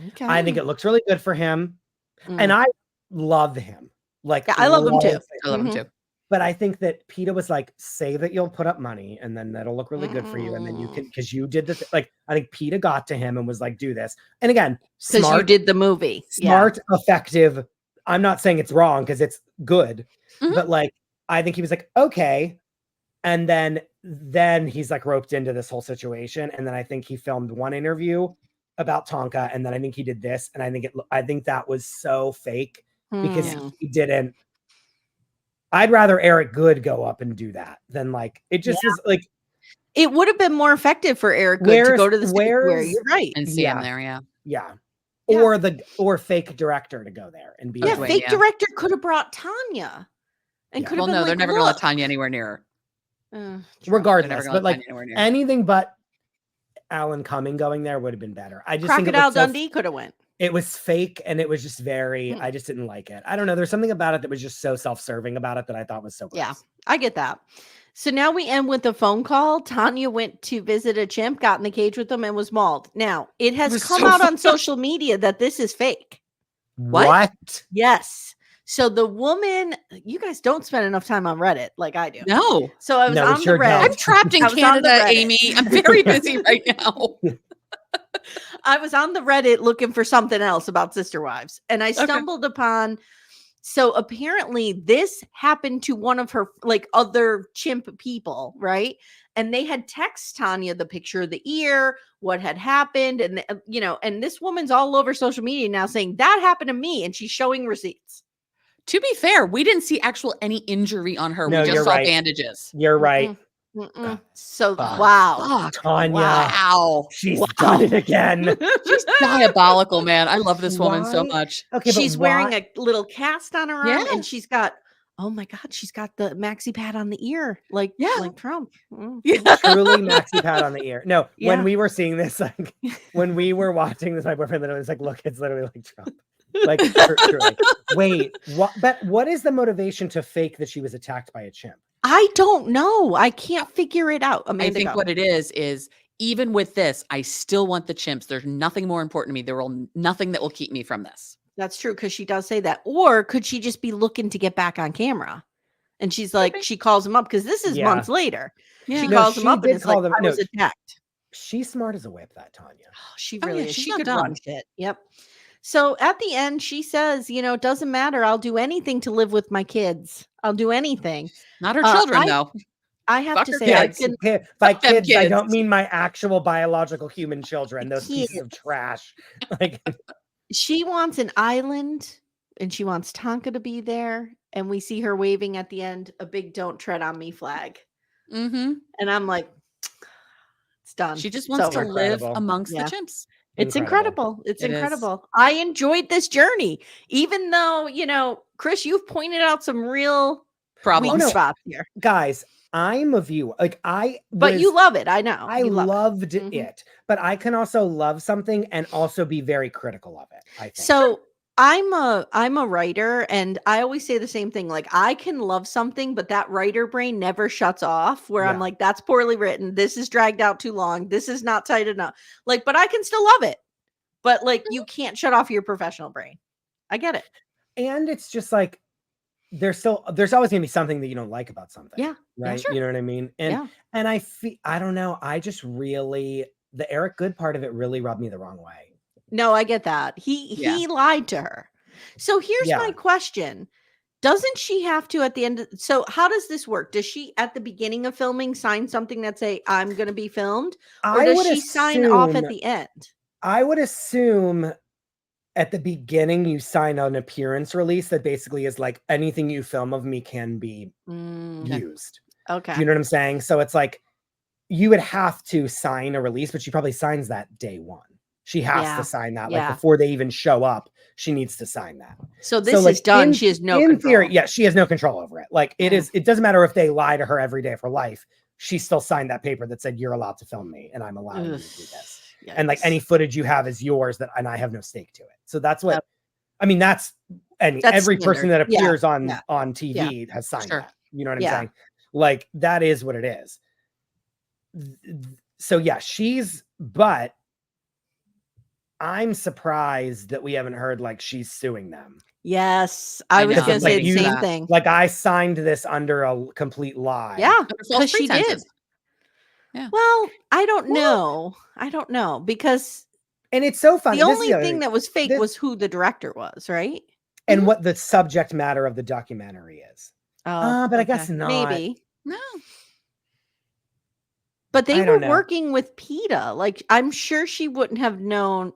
Okay. I think it looks really good for him. And I love him. Like, I love him too. I love him too. But I think that PETA was like, say that you'll put up money and then that'll look really good for you. And then you can, because you did like, I think PETA got to him and was like, do this. And again, because you did the movie. Smart, effective. I'm not saying it's wrong because it's good. But like, I think he was like, okay. And then he's like roped into this whole situation. And then I think he filmed one interview about Tonka. And then I think he did this. And I think that was so fake because he didn't. I'd rather Eric Good go up and do that than like, it just was like. It would have been more effective for Eric Good to go to the sanctuary. You're right. And see him there. Yeah. Yeah. Or fake director to go there and be. Yeah. Fake director could have brought Tanya. And could have been they're never going to let Tanya anywhere near her. Regardless, but like anything but Alan Cumming going there would have been better. I just Crocodile Dundee could have went. It was fake and it was just very, I just didn't like it. I don't know. There's something about it that was just so self-serving about it that I thought was so gross. Yeah, I get that. So now we end with a phone call. Tanya went to visit a chimp, got in the cage with them, and was mauled. Now, it has come out on social media that this is fake. What? Yes. So the woman, you guys don't spend enough time on Reddit like I do. No. So I was on the Reddit. I'm trapped in Canada, Amy. I'm very busy right now. I was on the Reddit looking for something else about sister wives, and I stumbled upon. So apparently this happened to one of her like other chimp people, right? And they had text Tanya the picture of the ear, what had happened, and and this woman's all over social media now saying that happened to me, and she's showing receipts. To be fair, we didn't see any injury on her. No, we just saw bandages. You're right. So wow, Tanya, wow, she's done it again. She's diabolical, man. I love this woman so much. Okay, she's wearing a little cast on her arm, and she's got, oh my God, she's got the maxi pad on the ear, like Trump. Truly maxi pad on the ear. No, when we were seeing this, like when we were watching this, my boyfriend literally was like, "Look, it's literally like Trump." Like, truly. Wait, what? But what is the motivation to fake that she was attacked by a chimp? I don't know. I can't figure it out. Amanda, I think what it is even with this, I still want the chimps. There's nothing more important to me. There will nothing that will keep me from this. That's true, because she does say that. Or could she just be looking to get back on camera? And she's like, she calls him up because this is months later. Yeah. She calls him up and it's like, I was attacked. She's smart as a whip, that Tanya. Oh, she really is. She could run shit. Yep. So at the end, she says, it doesn't matter. I'll do anything to live with my kids. I'll do anything. Not her children, though. I have to say, by kids, I don't mean my actual biological human children. Those pieces of trash. Like, she wants an island, and she wants Tonka to be there. And we see her waving at the end a big "Don't tread on me" flag. And I'm like, it's done. She just wants to live amongst the chimps. It's incredible. It's incredible. I enjoyed this journey, even though, Chris, you've pointed out some real weak spots here. Guys, I'm of you. Like but you love it. I know. I loved it, but I can also love something and also be very critical of it. I think. So I'm a writer, and I always say the same thing. Like, I can love something, but that writer brain never shuts off, where I'm like, that's poorly written. This is dragged out too long. This is not tight enough. Like, but I can still love it. But like, you can't shut off your professional brain. I get it. And it's just like, there's always gonna be something that you don't like about something. Yeah. Right. Yeah, sure. You know what I mean? And I don't know. I just really, the Eric Good part of it really rubbed me the wrong way. No, I get that. He lied to her. So here's my question. Doesn't she have to at the end? So how does this work? Does she at the beginning of filming sign something that say, I'm going to be filmed? Or does she sign off at the end? I would assume at the beginning you sign an appearance release that basically is like anything you film of me can be used. Okay. Do you know what I'm saying? So it's like you would have to sign a release, but she probably signs that day one. She has to sign that like before they even show up. She needs to sign that. So this is done. She has no control. In theory, yeah, she has no control over it. Like it is. It doesn't matter if they lie to her every day of her life. She still signed that paper that said you're allowed to film me and I'm allowed you to do this. Yikes. And like any footage you have is yours and I have no stake to it. So that's what I mean. That's every person that appears on TV has signed that. You know what I'm saying? Like that is what it is. So yeah, but I'm surprised that we haven't heard like she's suing them. Yes, I was going to say the same thing. Like I signed this under a complete lie. Yeah, because she did. Yeah. Well, I don't know. Because and it's so funny. The only thing that was fake was who the director was, right? And what the subject matter of the documentary is. Oh, but I guess not. Maybe. No. But they were working with PETA. Like, I'm sure she wouldn't have known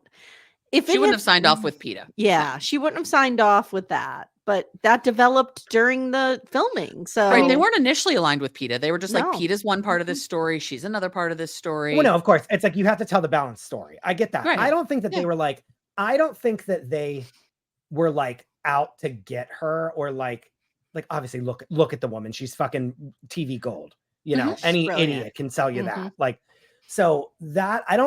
if she wouldn't have signed off with PETA. Yeah, she wouldn't have signed off with that. But that developed during the filming. So they weren't initially aligned with PETA. They were just like, PETA's one part of this story. She's another part of this story. Well, no, of course. It's like you have to tell the balanced story. I get that. Right. I don't think that they were like, I don't think that they were like out to get her or like obviously look at the woman. She's fucking TV gold. You know, any idiot can tell you that. Like, so that I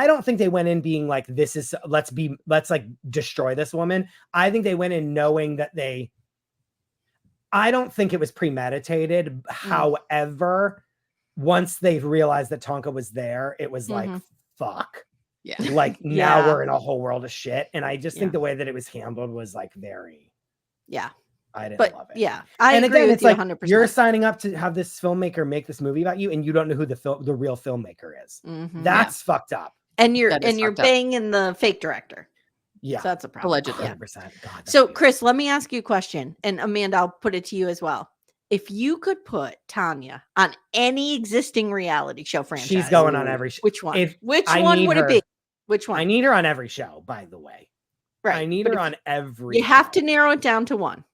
don't think they went in being like, this is, let's like destroy this woman. I think they went in knowing that I don't think it was premeditated. However, once they realized that Tonka was there, it was like, fuck. Yeah. Like now we're in a whole world of shit. And I just think the way that it was handled was like very. Yeah. I didn't love it. Yeah, I agree with you 100%. You're signing up to have this filmmaker make this movie about you, and you don't know who the real filmmaker is. That's fucked up. And you're banging the fake director. Yeah, so that's a problem. Allegedly, 100%. God, so, Chris, let me ask you a question, and Amanda, I'll put it to you as well. If you could put Tanya on any existing reality show franchise, she's going on every show. Which one? Which one would it be? Which one? I need her on every show. By the way, right? I need her on every. You have to narrow it down to one.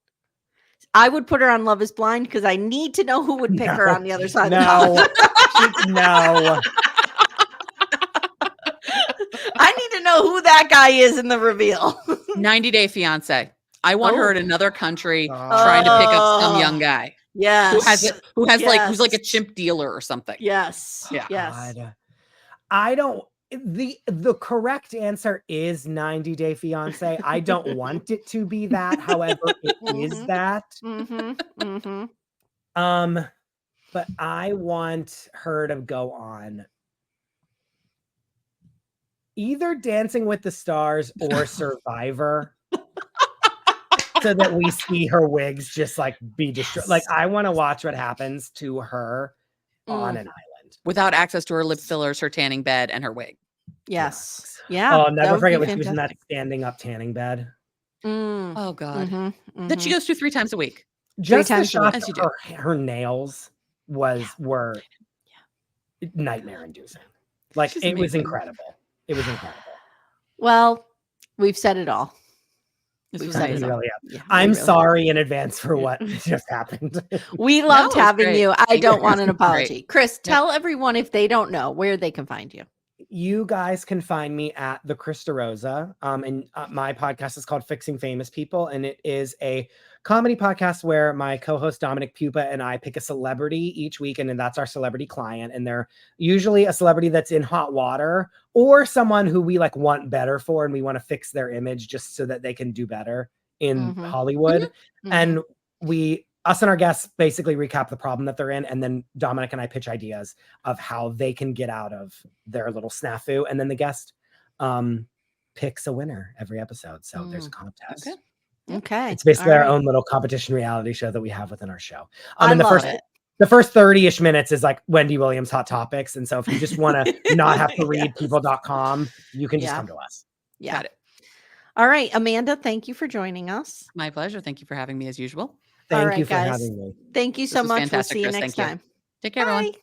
I would put her on Love is Blind because I need to know who would pick her on the other side of the pond. No. I need to know who that guy is in the reveal. 90 Day Fiance. I want her in another country trying to pick up some young guy. Yes. Who's like a chimp dealer or something. Yes. Yeah. Yes. God. I don't. The correct answer is 90 Day Fiance. I don't want it to be that. However, it is that. But I want her to go on either Dancing with the Stars or Survivor. So that we see her wigs just like be destroyed. Like I want to watch what happens to her on an island. Without access to her lip fillers, her tanning bed, and her wig. Yes. Yeah. Oh, never forget when she was in that standing up tanning bed. Oh God. That she goes to 3 times a week. Just the shot of her nails were nightmare inducing. Like it was incredible. It was incredible. Well, we've said it all. I'm sorry in advance for what just happened. We loved having you. I don't want an apology. Chris, tell everyone if they don't know where they can find you. You guys can find me at the Chris DeRosa. And my podcast is called Fixing Famous People. And it is a comedy podcast where my co-host Dominic Pupa and I pick a celebrity each week. And then that's our celebrity client. And they're usually a celebrity that's in hot water or someone who we like want better for. And we want to fix their image just so that they can do better in Hollywood. And us and our guests basically recap the problem that they're in. And then Dominic and I pitch ideas of how they can get out of their little snafu. And then the guest picks a winner every episode. So there's a contest. Okay. It's basically our own little competition reality show that we have within our show. And the first 30-ish minutes is like Wendy Williams Hot Topics. And so if you just want to not have to read people.com, you can just come to us. Yeah. Got it. All right. Amanda, thank you for joining us. My pleasure. Thank you for having me as usual. Thank you for having me. Thank you so much. We'll see you next time. Take care, everyone.